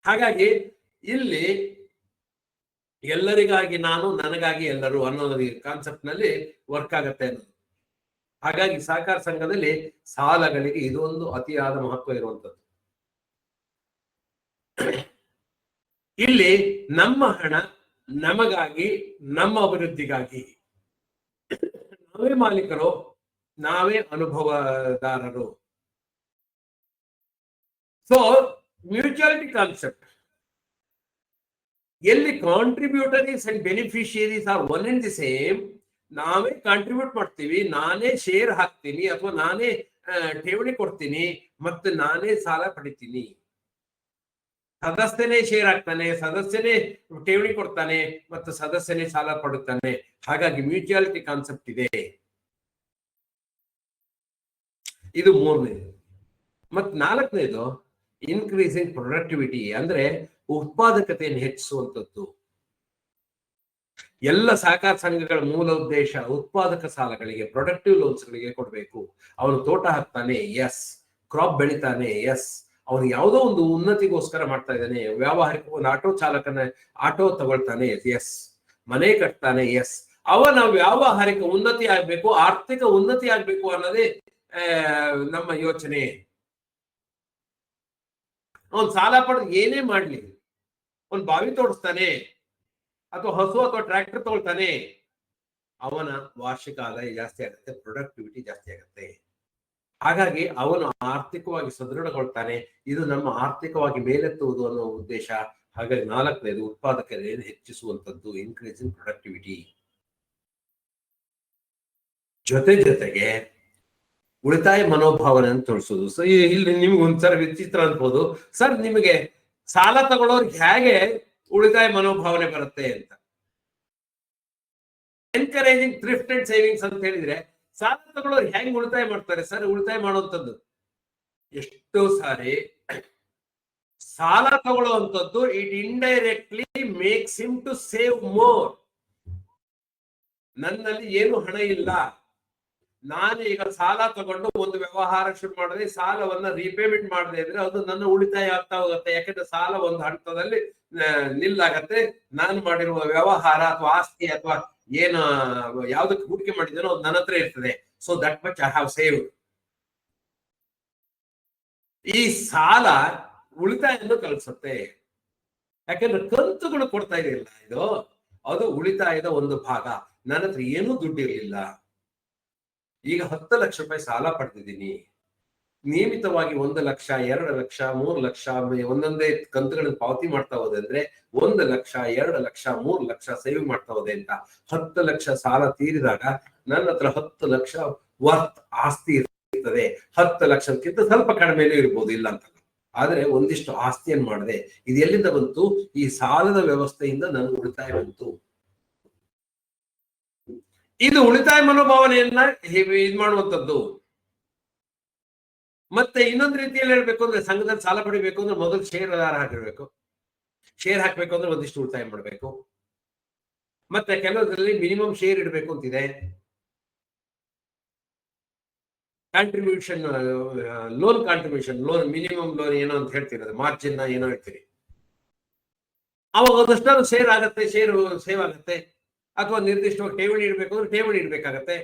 ಹಾಗಾಗಿ ಇಲ್ಲಿ ಎಲ್ಲರಿಗಾಗಿ ನಾನು, ನನಗಾಗಿ ಎಲ್ಲರೂ ಅನ್ನೋದು ಕಾನ್ಸೆಪ್ಟ್ ನಲ್ಲಿ ವರ್ಕ್ ಆಗತ್ತೆ ಅನ್ನೋದು. ಹಾಗಾಗಿ ಸಹಕಾರ ಸಂಘದಲ್ಲಿ ಸಾಲಗಳಿಗೆ ಇದೊಂದು ಅತಿಯಾದ ಮಹತ್ವ ಇರುವಂತದ್ದು. ಇಲ್ಲಿ ನಮ್ಮ ಹಣ ನಮಗಾಗಿ, ನಮ್ಮ ಅಭಿವೃದ್ಧಿಗಾಗಿ, ನಾವೇ ಮಾಲೀಕರು, ನಾವೇ ಅನುಭವದಾರರು. ಸೊ ಮ್ಯೂಚುಯಾಲಿಟಿ ಕಾನ್ಸೆಪ್ಟ್, ಎಲ್ಲಿ contributories and beneficiaries are one and the same, ನಾವೇ ಕಾಂಟ್ರಿಬ್ಯೂಟ್ ಮಾಡ್ತೀವಿ, ನಾನೇ ಶೇರ್ ಹಾಕ್ತೀನಿ ಅಥವಾ ನಾನೇ ಠೇವಣಿ ಕೊಡ್ತೀನಿ, ಮತ್ತೆ ನಾನೇ ಸಾಲ ಪಡಿತೀನಿ. ಸದಸ್ಯನೇ ಶೇರ್ ಹಾಕ್ತಾನೆ, ಸದಸ್ಯನೇ ಠೇವಣಿ ಕೊಡ್ತಾನೆ, ಮತ್ತು ಸದಸ್ಯನೇ ಸಾಲ ಪಡುತ್ತಾನೆ. ಹಾಗಾಗಿ ಮ್ಯೂಚುಯಾಲಿಟಿ ಕಾನ್ಸೆಪ್ಟ್ ಇದೆ. ಇದು 3ನೇದು. ಮತ್ 4ನೇದು ಇನ್ಕ್ರೀಸಿಂಗ್ ಪ್ರೊಡಕ್ಟಿವಿಟಿ, ಅಂದ್ರೆ ಉತ್ಪಾದಕತೆಯನ್ನು ಹೆಚ್ಚಿಸುವಂಥದ್ದು. ಎಲ್ಲ ಸಹಕಾರ ಸಂಘಗಳ ಮೂಲ ಉದ್ದೇಶ ಉತ್ಪಾದಕ ಸಾಲಗಳಿಗೆ, ಪ್ರೊಡಕ್ಟಿವ್ ಲೋನ್ಸ್ಗಳಿಗೆ ಕೊಡಬೇಕು. ಅವನು ತೋಟ ಹಾಕ್ತಾನೆ, ಎಸ್. ಕ್ರಾಪ್ ಬೆಳಿತಾನೆ, ಎಸ್. ಅವನು ಯಾವುದೋ ಒಂದು ಉನ್ನತಿಗೋಸ್ಕರ ಮಾಡ್ತಾ ಇದ್ದಾನೆ, ವ್ಯಾವಹಾರಿಕ ಒಂದು ಆಟೋ ತಗೊಳ್ತಾನೆ, ಎಸ್. ಮನೆ ಕಟ್ತಾನೆ, ಎಸ್. ಅವನ ವ್ಯಾವಹಾರಿಕ ಉನ್ನತಿ ಆಗ್ಬೇಕು, ಆರ್ಥಿಕ ಉನ್ನತಿ ಆಗ್ಬೇಕು ಅನ್ನೋದೇ ನಮ್ಮ ಯೋಚನೆ. ಅವನ್ ಸಾಲ ಪಡೆದು ಏನೇ ಮಾಡ್ಲಿ, ಅವನ್ ಬಾವಿ ತೋಡಿಸ್ತಾನೆ ಅಥವಾ ಹಸು ಅಥವಾ ಟ್ರ್ಯಾಕ್ಟರ್ ತಗೊಳ್ತಾನೆ, ಅವನ ವಾರ್ಷಿಕ ಆದಾಯ ಜಾಸ್ತಿ ಆಗುತ್ತೆ, ಪ್ರೊಡಕ್ಟಿವಿಟಿ ಜಾಸ್ತಿ ಆಗುತ್ತೆ. ಹಾಗಾಗಿ ಅವನು ಆರ್ಥಿಕವಾಗಿ ಸದೃಢಗೊಳ್ತಾನೆ. ಇದು ನಮ್ಮ ಆರ್ಥಿಕವಾಗಿ ಮೇಲೆತ್ತುವುದು ಅನ್ನೋ ಉದ್ದೇಶ. ಹಾಗಾಗಿ 4ನೇದು ಉತ್ಪಾದಕತೆಯನ್ನು ಹೆಚ್ಚಿಸುವಂಥದ್ದು, ಇನ್ಕ್ರೀಸಿಂಗ್ ಪ್ರೊಡಕ್ಟಿವಿಟಿ. ಜೊತೆಗೆ ಉಳಿತಾಯ ಮನೋಭಾವನೆಯನ್ನು ತೋರಿಸೋದು. ಸೊ ಇಲ್ಲಿ ನಿಮ್ಗೆ ಒಂದ್ಸಲ ವಿಚಿತ್ರ ಅನ್ಬೋದು, ಸರ್ ನಿಮಗೆ ಸಾಲ ತಗೊಳ್ಳೋರ್ಗೆ ಹೇಗೆ ಉಳಿತಾಯ ಮನೋಭಾವನೆ ಬರುತ್ತೆ ಅಂತ. ಎನ್ಕರೇಜಿಂಗ್ ಥ್ರಿಫ್ಟ್ ಅಂಡ್ ಸೇವಿಂಗ್ಸ್ ಅಂತ ಹೇಳಿದ್ರೆ ಸಾಲ ತಗೊಳ್ಳೋರು ಹೆಂಗ್ ಉಳಿತಾಯ ಮಾಡ್ತಾರೆ ಸರ್? ಉಳಿತಾಯ ಮಾಡುವಂಥದ್ದು ಎಷ್ಟೋ ಸಾರಿ ಸಾಲ ತಗೊಳ್ಳುವಂಥದ್ದು it indirectly makes him to save more. ನನ್ನಲ್ಲಿ ಏನು ಹಣ ಇಲ್ಲ, ನಾನು ಈಗ ಸಾಲ ತಗೊಂಡು ಒಂದು ವ್ಯವಹಾರ ಶುರು ಮಾಡಿದ್ರೆ ಸಾಲವನ್ನ ರೀಪೇಮೆಂಟ್ ಮಾಡದೆ ಇದ್ರೆ ಅದು ನನ್ನ ಉಳಿತಾಯ ಆಗ್ತಾ ಹೋಗುತ್ತೆ. ಯಾಕಂದ್ರೆ ಸಾಲ ಒಂದು ಹಂತದಲ್ಲಿ ನಿಲ್ಲಾಗತ್ತೆ. ನಾನು ಮಾಡಿರುವ ವ್ಯವಹಾರ ಅಥವಾ ಆಸ್ತಿ ಅಥವಾ ಏನು ಯಾವ್ದಕ್ಕೆ ಹೂಡಿಕೆ ಮಾಡಿದ್ದೇನೋ ಅದು ನನ್ನ ಹತ್ರ ಇರ್ತದೆ. So that much I have saved. ಈ ಸಾಲ ಉಳಿತಾಯವನ್ನು ಕಲಿಸುತ್ತೆ. ಯಾಕಂದ್ರೆ ಕಂತುಗಳು ಕೊಡ್ತಾ ಇದೆಯಲ್ಲ ಇದು, ಅದು ಉಳಿತಾಯದ ಒಂದು ಭಾಗ. ನನ್ನ ಹತ್ರ ಏನೂ ದುಡ್ಡಿರ್ಲಿಲ್ಲ, ಈಗ 10 ಲಕ್ಷ ರೂಪಾಯಿ ಸಾಲ ಪಡೆದಿದ್ದೀನಿ, ನಿಯಮಿತವಾಗಿ 1 ಲಕ್ಷ 2 ಲಕ್ಷ 3 ಲಕ್ಷ ಒಂದೊಂದೇ ಕಂತುಗಳನ್ನು ಪಾವತಿ ಮಾಡ್ತಾ ಹೋದೆ ಅಂದ್ರೆ 1 ಲಕ್ಷ 2 ಲಕ್ಷ 3 ಲಕ್ಷ ಸೇವಿಂಗ್ ಮಾಡ್ತಾ ಹೋದೆ ಅಂತ 10 ಲಕ್ಷ ಸಾಲ ತೀರಿದಾಗ ನನ್ನ ಹತ್ರ 10 ಲಕ್ಷ ವರ್ತ್ ಆಸ್ತಿ ಇರ್ತದೆ. 10 ಲಕ್ಷಕ್ಕಿಂತ ಸ್ವಲ್ಪ ಕಡಿಮೆನೂ ಇರ್ಬೋದು, ಇಲ್ಲ ಅಂತ. ಆದ್ರೆ ಒಂದಿಷ್ಟು ಆಸ್ತಿಯನ್ನು ಮಾಡಿದೆ. ಇದು ಎಲ್ಲಿಂದ ಬಂತು? ಈ ಸಾಲದ ವ್ಯವಸ್ಥೆಯಿಂದ ನನಗೆ ಉಳಿತಾಯ ಬಂತು. ಇದು ಉಳಿತಾಯ ಮನೋಭಾವನೆಯನ್ನ ಇದ್ ಮಾಡುವಂಥದ್ದು. ಮತ್ತೆ ಇನ್ನೊಂದು ರೀತಿಯಲ್ಲಿ ಹೇಳ್ಬೇಕು ಅಂದ್ರೆ, ಸಂಘದಲ್ಲಿ ಸಾಲ ಪಡಿಬೇಕು ಅಂದ್ರೆ ಮೊದಲು ಷೇರುದಾರ ಹಾಕಿರ್ಬೇಕು. ಶೇರ್ ಹಾಕ್ಬೇಕು ಅಂದ್ರೆ ಒಂದಿಷ್ಟು ಉಳಿತಾಯ ಮಾಡ್ಬೇಕು. ಮತ್ತೆ ಕೆಲವರಲ್ಲಿ ಮಿನಿಮಮ್ ಶೇರ್ ಇಡಬೇಕು ಅಂತಿದೆ. Contribution, loan contribution, loan minimum loan ಏನೋ ಅಂತ ಹೇಳ್ತೀರಿ, ಮಾರ್ಜಿನ್ ಏನೋ ಹೇಳ್ತೀರಿ. ಅವಾಗ ಅದಷ್ಟು ಶೇರ್ ಆಗತ್ತೆ, ಶೇರ್ ಸೇವ್ ಆಗತ್ತೆ. ಅಥವಾ ನಿರ್ದಿಷ್ಟವಾಗಿ ಠೇವಣಿ ಇಡಬೇಕು ಅಂದ್ರೆ ಠೇವಣಿ ಇಡಬೇಕಾಗತ್ತೆ.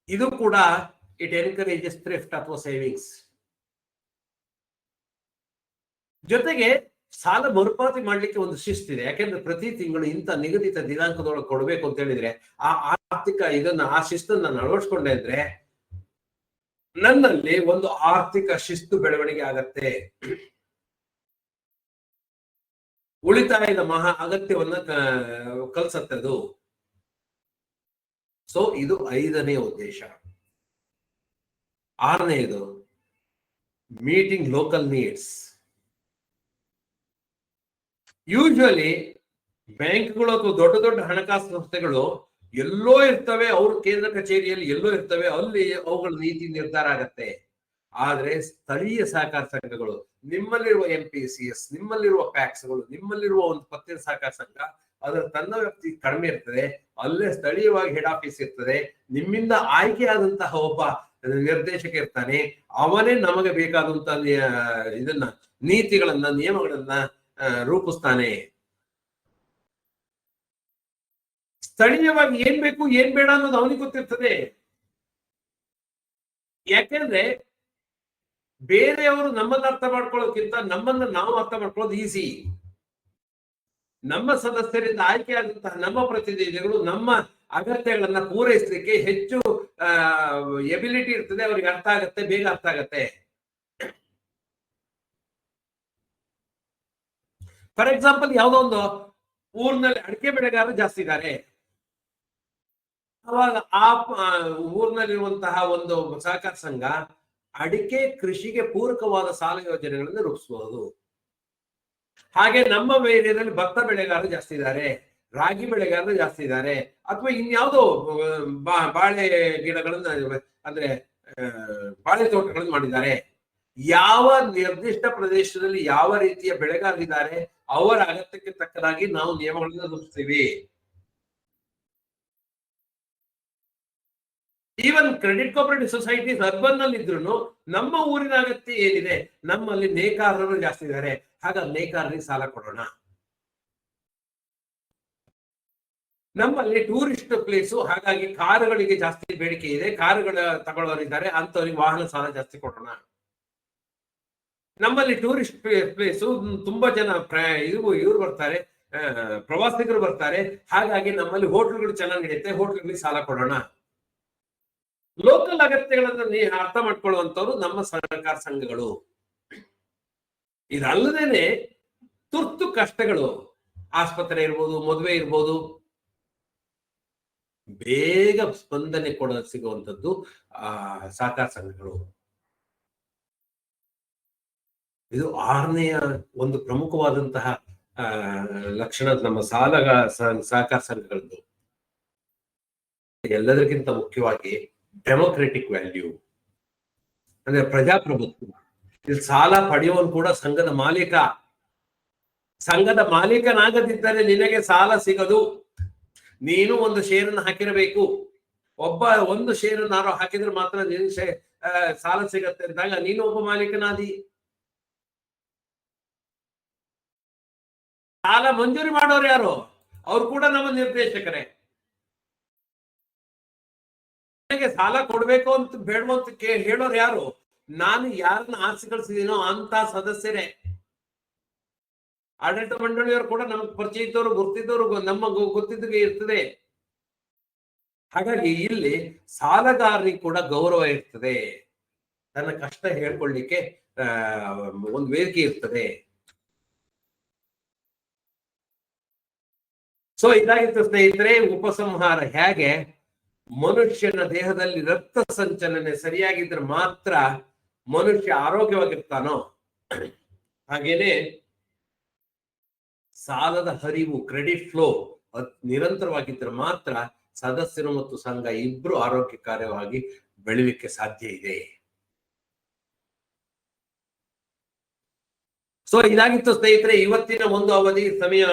ಇದು ಕೂಡ ಇಟ್ ಎನ್ಕರೇಜಸ್ ಥ್ರಿಫ್ಟ್ ಅಥವಾ ಸೇವಿಂಗ್ಸ್. ಜೊತೆಗೆ ಸಾಲ ಮರುಪಾವತಿ ಮಾಡ್ಲಿಕ್ಕೆ ಒಂದು ಶಿಸ್ತಿದೆ. ಯಾಕೆಂದ್ರೆ ಪ್ರತಿ ತಿಂಗಳು ಇಂಥ ನಿಗದಿತ ದಿನಾಂಕದೊಳಗೆ ಕೊಡ್ಬೇಕು ಅಂತ ಹೇಳಿದ್ರೆ ಆ ಆರ್ಥಿಕ ಆ ಶಿಸ್ತನ್ನು ನಾನು ಅಳವಡಿಸ್ಕೊಂಡೆ ಅಂದ್ರೆ ನನ್ನಲ್ಲಿ ಒಂದು ಆರ್ಥಿಕ ಶಿಸ್ತು ಬೆಳವಣಿಗೆ ಆಗತ್ತೆ. ಉಳಿತಾಯದ ಮಹಾ ಅಗತ್ಯವನ್ನ ಕಲ್ಸತ್ತೆ ಅದು. ಸೊ ಇದು 5ನೇ ಉದ್ದೇಶ. 6ನೇದು ಮೀಟಿಂಗ್ ಲೋಕಲ್ ನೀಡ್ಸ್. ಯೂಶುವಲಿ ಬ್ಯಾಂಕ್ಗಳು ಅಥವಾ ದೊಡ್ಡ ದೊಡ್ಡ ಹಣಕಾಸು ಸಂಸ್ಥೆಗಳು ಎಲ್ಲೋ ಇರ್ತವೆ, ಅವ್ರ ಕೇಂದ್ರ ಕಚೇರಿಯಲ್ಲಿ ಎಲ್ಲೋ ಇರ್ತವೆ, ಅಲ್ಲಿ ಅವುಗಳ ನೀತಿ ನಿರ್ಧಾರ ಆಗತ್ತೆ. ಆದ್ರೆ ಸ್ಥಳೀಯ ಸಹಕಾರ ಸಂಘಗಳು, ನಿಮ್ಮಲ್ಲಿರುವ MPCS, ನಿಮ್ಮಲ್ಲಿರುವ ಪ್ಯಾಕ್ಸ್ಗಳು, ನಿಮ್ಮಲ್ಲಿರುವ ಒಂದು ಪತ್ತಿನ ಸಹಕಾರ ಸಂಘ, ಅದರ ತನ್ನ ವ್ಯಾಪ್ತಿ ಕಡಿಮೆ ಇರ್ತದೆ. ಅಲ್ಲೇ ಸ್ಥಳೀಯವಾಗಿ ಹೆಡ್ ಆಫೀಸ್ ಇರ್ತದೆ. ನಿಮ್ಮಿಂದ ಆಯ್ಕೆಯಾದಂತಹ ಒಬ್ಬ ನಿರ್ದೇಶಕ ಇರ್ತಾನೆ. ಅವನೇ ನಮಗೆ ಬೇಕಾದಂತಹ ಇದನ್ನ ನೀತಿಗಳನ್ನ ನಿಯಮಗಳನ್ನ ರೂಪಿಸ್ತಾನೆ. ಸ್ಥಳೀಯವಾಗಿ ಏನ್ ಬೇಕು ಏನ್ ಬೇಡ ಅನ್ನೋದು ಅವನಿಗೆ ಗೊತ್ತಿರ್ತದೆ. ಯಾಕೆಂದ್ರೆ ಬೇರೆಯವರು ನಮ್ಮನ್ನ ಅರ್ಥ ಮಾಡ್ಕೊಳ್ಳೋಕ್ಕಿಂತ ನಮ್ಮನ್ನ ನಾವು ಅರ್ಥ ಮಾಡ್ಕೊಳ್ಳೋದು ಈಸಿ. ನಮ್ಮ ಸದಸ್ಯರಿಂದ ಆಯ್ಕೆಯಾದಂತಹ ನಮ್ಮ ಪ್ರತಿನಿಧಿಗಳು ನಮ್ಮ ಅಗತ್ಯಗಳನ್ನ ಪೂರೈಸಲಿಕ್ಕೆ ಹೆಚ್ಚು ಎಬಿಲಿಟಿ ಇರ್ತದೆ. ಅವ್ರಿಗೆ ಅರ್ಥ ಆಗತ್ತೆ, ಬೇಗ ಅರ್ಥ ಆಗತ್ತೆ. ಫಾರ್ ಎಕ್ಸಾಂಪಲ್, ಯಾವುದೋ ಒಂದು ಊರಿನಲ್ಲಿ ಅಡಿಕೆ ಬೆಳೆಗಾರರು ಜಾಸ್ತಿ ಇದ್ದಾರೆ. ಅವಾಗ ಆ ಊರಿನಲ್ಲಿರುವಂತಹ ಒಂದು ಸಹಕಾರ ಸಂಘ ಅಡಿಕೆ ಕೃಷಿಗೆ ಪೂರಕವಾದ ಸಾಲ ಯೋಜನೆಗಳನ್ನು ರೂಪಿಸಬಹುದು. ಹಾಗೆ ನಮ್ಮ ಏರಿಯಾದಲ್ಲಿ ಭತ್ತ ಬೆಳೆಗಾರರು ಜಾಸ್ತಿ ಇದ್ದಾರೆ, ರಾಗಿ ಬೆಳೆಗಾರರು ಜಾಸ್ತಿ ಇದ್ದಾರೆ, ಅಥವಾ ಇನ್ಯಾವುದೋ ಬಾಳೆ ಗಿಡಗಳನ್ನ ಅಂದ್ರೆ ಬಾಳೆ ತೋಟಗಳನ್ನು ಮಾಡಿದ್ದಾರೆ. ಯಾವ ನಿರ್ದಿಷ್ಟ ಪ್ರದೇಶದಲ್ಲಿ ಯಾವ ರೀತಿಯ ಬೆಳೆಗಾರರಿದ್ದಾರೆ ಅವರ ಅಗತ್ಯಕ್ಕೆ ತಕ್ಕದಾಗಿ ನಾವು ನಿಯಮಗಳನ್ನು ರೂಪಿಸ್ತೀವಿ. Even credit cooperative societies urban ನಲ್ಲಿ ಇದ್ರು ನಮ್ಮ ಊರಿನ ಅಗತ್ಯ ಏನಿದೆ, ನಮ್ಮಲ್ಲಿ ನೇಕಾರರು ಜಾಸ್ತಿ ಇದ್ದಾರೆ, ಹಾಗಾಗಿ ನೇಕಾರರಿಗೆ ಸಾಲ ಕೊಡೋಣ. ನಮ್ಮಲ್ಲಿ ಟೂರಿಸ್ಟ್ ಪ್ಲೇಸು, ಹಾಗಾಗಿ ಕಾರುಗಳಿಗೆ ಜಾಸ್ತಿ ಬೇಡಿಕೆ ಇದೆ, ಕಾರುಗಳ ತಗೊಳ್ಳೋರಿದ್ದಾರೆ, ಅಂತವ್ರಿಗೆ ವಾಹನ ಸಾಲ ಜಾಸ್ತಿ ಕೊಡೋಣ. ನಮ್ಮಲ್ಲಿ ಟೂರಿಸ್ಟ್ ಪ್ಲೇಸು, ತುಂಬಾ ಜನ ಇವ್ರು ಬರ್ತಾರೆ, ಪ್ರವಾಸಿಗರು ಬರ್ತಾರೆ, ಹಾಗಾಗಿ ನಮ್ಮಲ್ಲಿ ಹೋಟ್ಲ್ಗಳು ಚೆನ್ನಾಗಿ ನಡೆಯುತ್ತೆ, ಹೋಟ್ಲ್ಗಳಿಗೆ ಸಾಲ ಕೊಡೋಣ. ಲೋಕಲ್ ಅಗತ್ಯಗಳನ್ನ ಅರ್ಥ ಮಾಡ್ಕೊಳ್ಳುವಂತವ್ರು ನಮ್ಮ ಸಹಕಾರ ಸಂಘಗಳು. ಇದಲ್ಲದೇನೆ ತುರ್ತು ಕಷ್ಟಗಳು, ಆಸ್ಪತ್ರೆ ಇರ್ಬೋದು, ಮದುವೆ ಇರ್ಬೋದು, ಬೇಗ ಸ್ಪಂದನೆ ಸಿಗುವಂಥದ್ದು ಸಹಕಾರ ಸಂಘಗಳು. ಇದು 6ನೆಯ ಒಂದು ಪ್ರಮುಖವಾದಂತಹ ಲಕ್ಷಣ ನಮ್ಮ ಸಹಕಾರ ಸಂಘಗಳದ್ದು. ಎಲ್ಲದಕ್ಕಿಂತ ಮುಖ್ಯವಾಗಿ ಡೆಮೊಕ್ರೆಟಿಕ್ ವ್ಯಾಲ್ಯೂ ಅಂದ್ರೆ ಪ್ರಜಾಪ್ರಭುತ್ವ. ಇಲ್ಲಿ ಸಾಲ ಪಡೆಯುವನು ಕೂಡ ಸಂಘದ ಮಾಲೀಕ. ಸಂಘದ ಮಾಲೀಕನಾಗದಿದ್ದರೆ ನಿನಗೆ ಸಾಲ ಸಿಗದು. ನೀನು ಒಂದು ಷೇರನ್ನು ಹಾಕಿರಬೇಕು. ಒಂದು ಷೇರನ್ನು ಯಾರೋ ಹಾಕಿದ್ರೆ ಮಾತ್ರ ನಿನ್ ಸಾಲ ಸಿಗತ್ತೆ ಅಂದಾಗ ನೀನು ಒಬ್ಬ ಮಾಲೀಕನಾದಿ. ಸಾಲ ಮಂಜೂರಿ ಮಾಡೋರು ಯಾರು? ಅವ್ರು ಕೂಡ ನಮ್ಮ ನಿರ್ದೇಶಕರೇ. ನನಗೆ ಸಾಲ ಕೊಡ್ಬೇಕು ಅಂತ ಬೇಡವೋ ಅಂತ ಹೇಳೋರು ಯಾರು? ನಾನು ಯಾರನ್ನ ಆರಿಸಿಗಳಿಸಿದೀನೋ ಅಂತ ಸದಸ್ಯರೇ. ಆಡಳಿತ ಮಂಡಳಿಯವರು ಕೂಡ ನಮಗೆ ಪರಿಚಯ ಇದ್ದವರು, ಗುರ್ತಿದ್ದವರು, ನಮ್ಮ ಗೊತ್ತಿದ್ದಗೆ ಇರ್ತದೆ. ಹಾಗಾಗಿ ಇಲ್ಲಿ ಸಾಲಗಾರರಿಗೆ ಕೂಡ ಗೌರವ ಇರ್ತದೆ. ತನ್ನ ಕಷ್ಟ ಹೇಳ್ಕೊಳ್ಳಿಕ್ಕೆ ಒಂದು ವೇದಿಕೆ ಇರ್ತದೆ. ಸೊ ಇದಾಗಿತ್ತು ಸ್ನೇಹಿತರೆ ಉಪಸಂಹಾರ. ಹೇಗೆ ಮನುಷ್ಯನ ದೇಹದಲ್ಲಿ ರಕ್ತ ಸಂಚಲನೆ ಸರಿಯಾಗಿದ್ರೆ ಮಾತ್ರ ಮನುಷ್ಯ ಆರೋಗ್ಯವಾಗಿರ್ತಾನೋ, ಹಾಗೇನೆ ಸಾಲದ ಹರಿವು, ಕ್ರೆಡಿಟ್ ಫ್ಲೋ ನಿರಂತರವಾಗಿದ್ರೆ ಮಾತ್ರ ಸದಸ್ಯರು ಮತ್ತು ಸಂಘ ಇಬ್ರು ಆರೋಗ್ಯಕರವಾಗಿ ಬೆಳಿಲಿಕ್ಕೆ ಸಾಧ್ಯ ಇದೆ. ಸೊ ಇದಾಗಿತ್ತು ಸ್ನೇಹಿತರೆ ಇವತ್ತಿನ ಒಂದು ಅವಧಿ. ಸಮಯ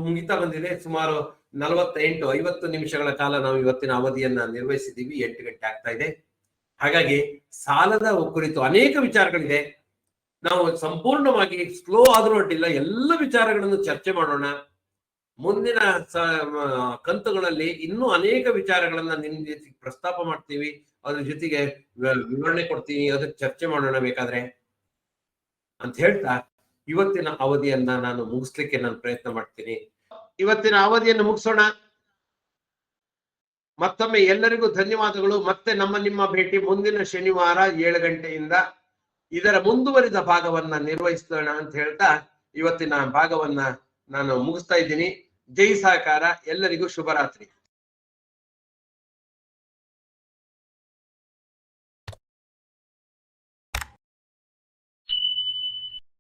ಮುಗಿತಾ ಬಂದಿದೆ. ಸುಮಾರು 48-50 ನಿಮಿಷಗಳ ಕಾಲ ನಾವು ಇವತ್ತಿನ ಅವಧಿಯನ್ನ ನಿರ್ವಹಿಸಿದ್ದೀವಿ. 8 ಗಂಟೆ ಆಗ್ತಾ ಇದೆ. ಹಾಗಾಗಿ ಸಾಲದ ಕುರಿತು ಅನೇಕ ವಿಚಾರಗಳಿದೆ. ನಾವು ಸಂಪೂರ್ಣವಾಗಿ ಸ್ಲೋ ಆದ್ರೂ ಅಡ್ಡಿಲ್ಲ, ಎಲ್ಲ ವಿಚಾರಗಳನ್ನು ಚರ್ಚೆ ಮಾಡೋಣ. ಮುಂದಿನ ಕಂತುಗಳಲ್ಲಿ ಇನ್ನೂ ಅನೇಕ ವಿಚಾರಗಳನ್ನ ನಿಮ್ ಜೊತೆಗೆ ಪ್ರಸ್ತಾಪ ಮಾಡ್ತೀವಿ. ಅದ್ರ ಜೊತೆಗೆ ವಿವರಣೆ ಕೊಡ್ತೀವಿ, ಅದಕ್ಕೆ ಚರ್ಚೆ ಮಾಡೋಣ ಬೇಕಾದ್ರೆ ಅಂತ ಹೇಳ್ತಾ ಇವತ್ತಿನ ಅವಧಿಯನ್ನ ನಾನು ಮುಗಿಸ್ಲಿಕ್ಕೆ ನಾನು ಪ್ರಯತ್ನ ಮಾಡ್ತೀನಿ. ಇವತ್ತಿನ ಅವಧಿಯನ್ನು ಮುಗಿಸೋಣ. ಮತ್ತೊಮ್ಮೆ ಎಲ್ಲರಿಗೂ ಧನ್ಯವಾದಗಳು. ಮತ್ತೆ ನಿಮ್ಮ ಭೇಟಿ ಮುಂದಿನ ಶನಿವಾರ 7 ಗಂಟೆಯಿಂದ ಇದರ ಮುಂದುವರಿದ ಭಾಗವನ್ನ ನಿರ್ವಹಿಸೋಣ ಅಂತ ಹೇಳ್ತಾ ಇವತ್ತಿನ ಭಾಗವನ್ನ ನಾನು ಮುಗಿಸ್ತಾ ಇದ್ದೀನಿ. ಜೈ ಸಹಕಾರ. ಎಲ್ಲರಿಗೂ ಶುಭರಾತ್ರಿ.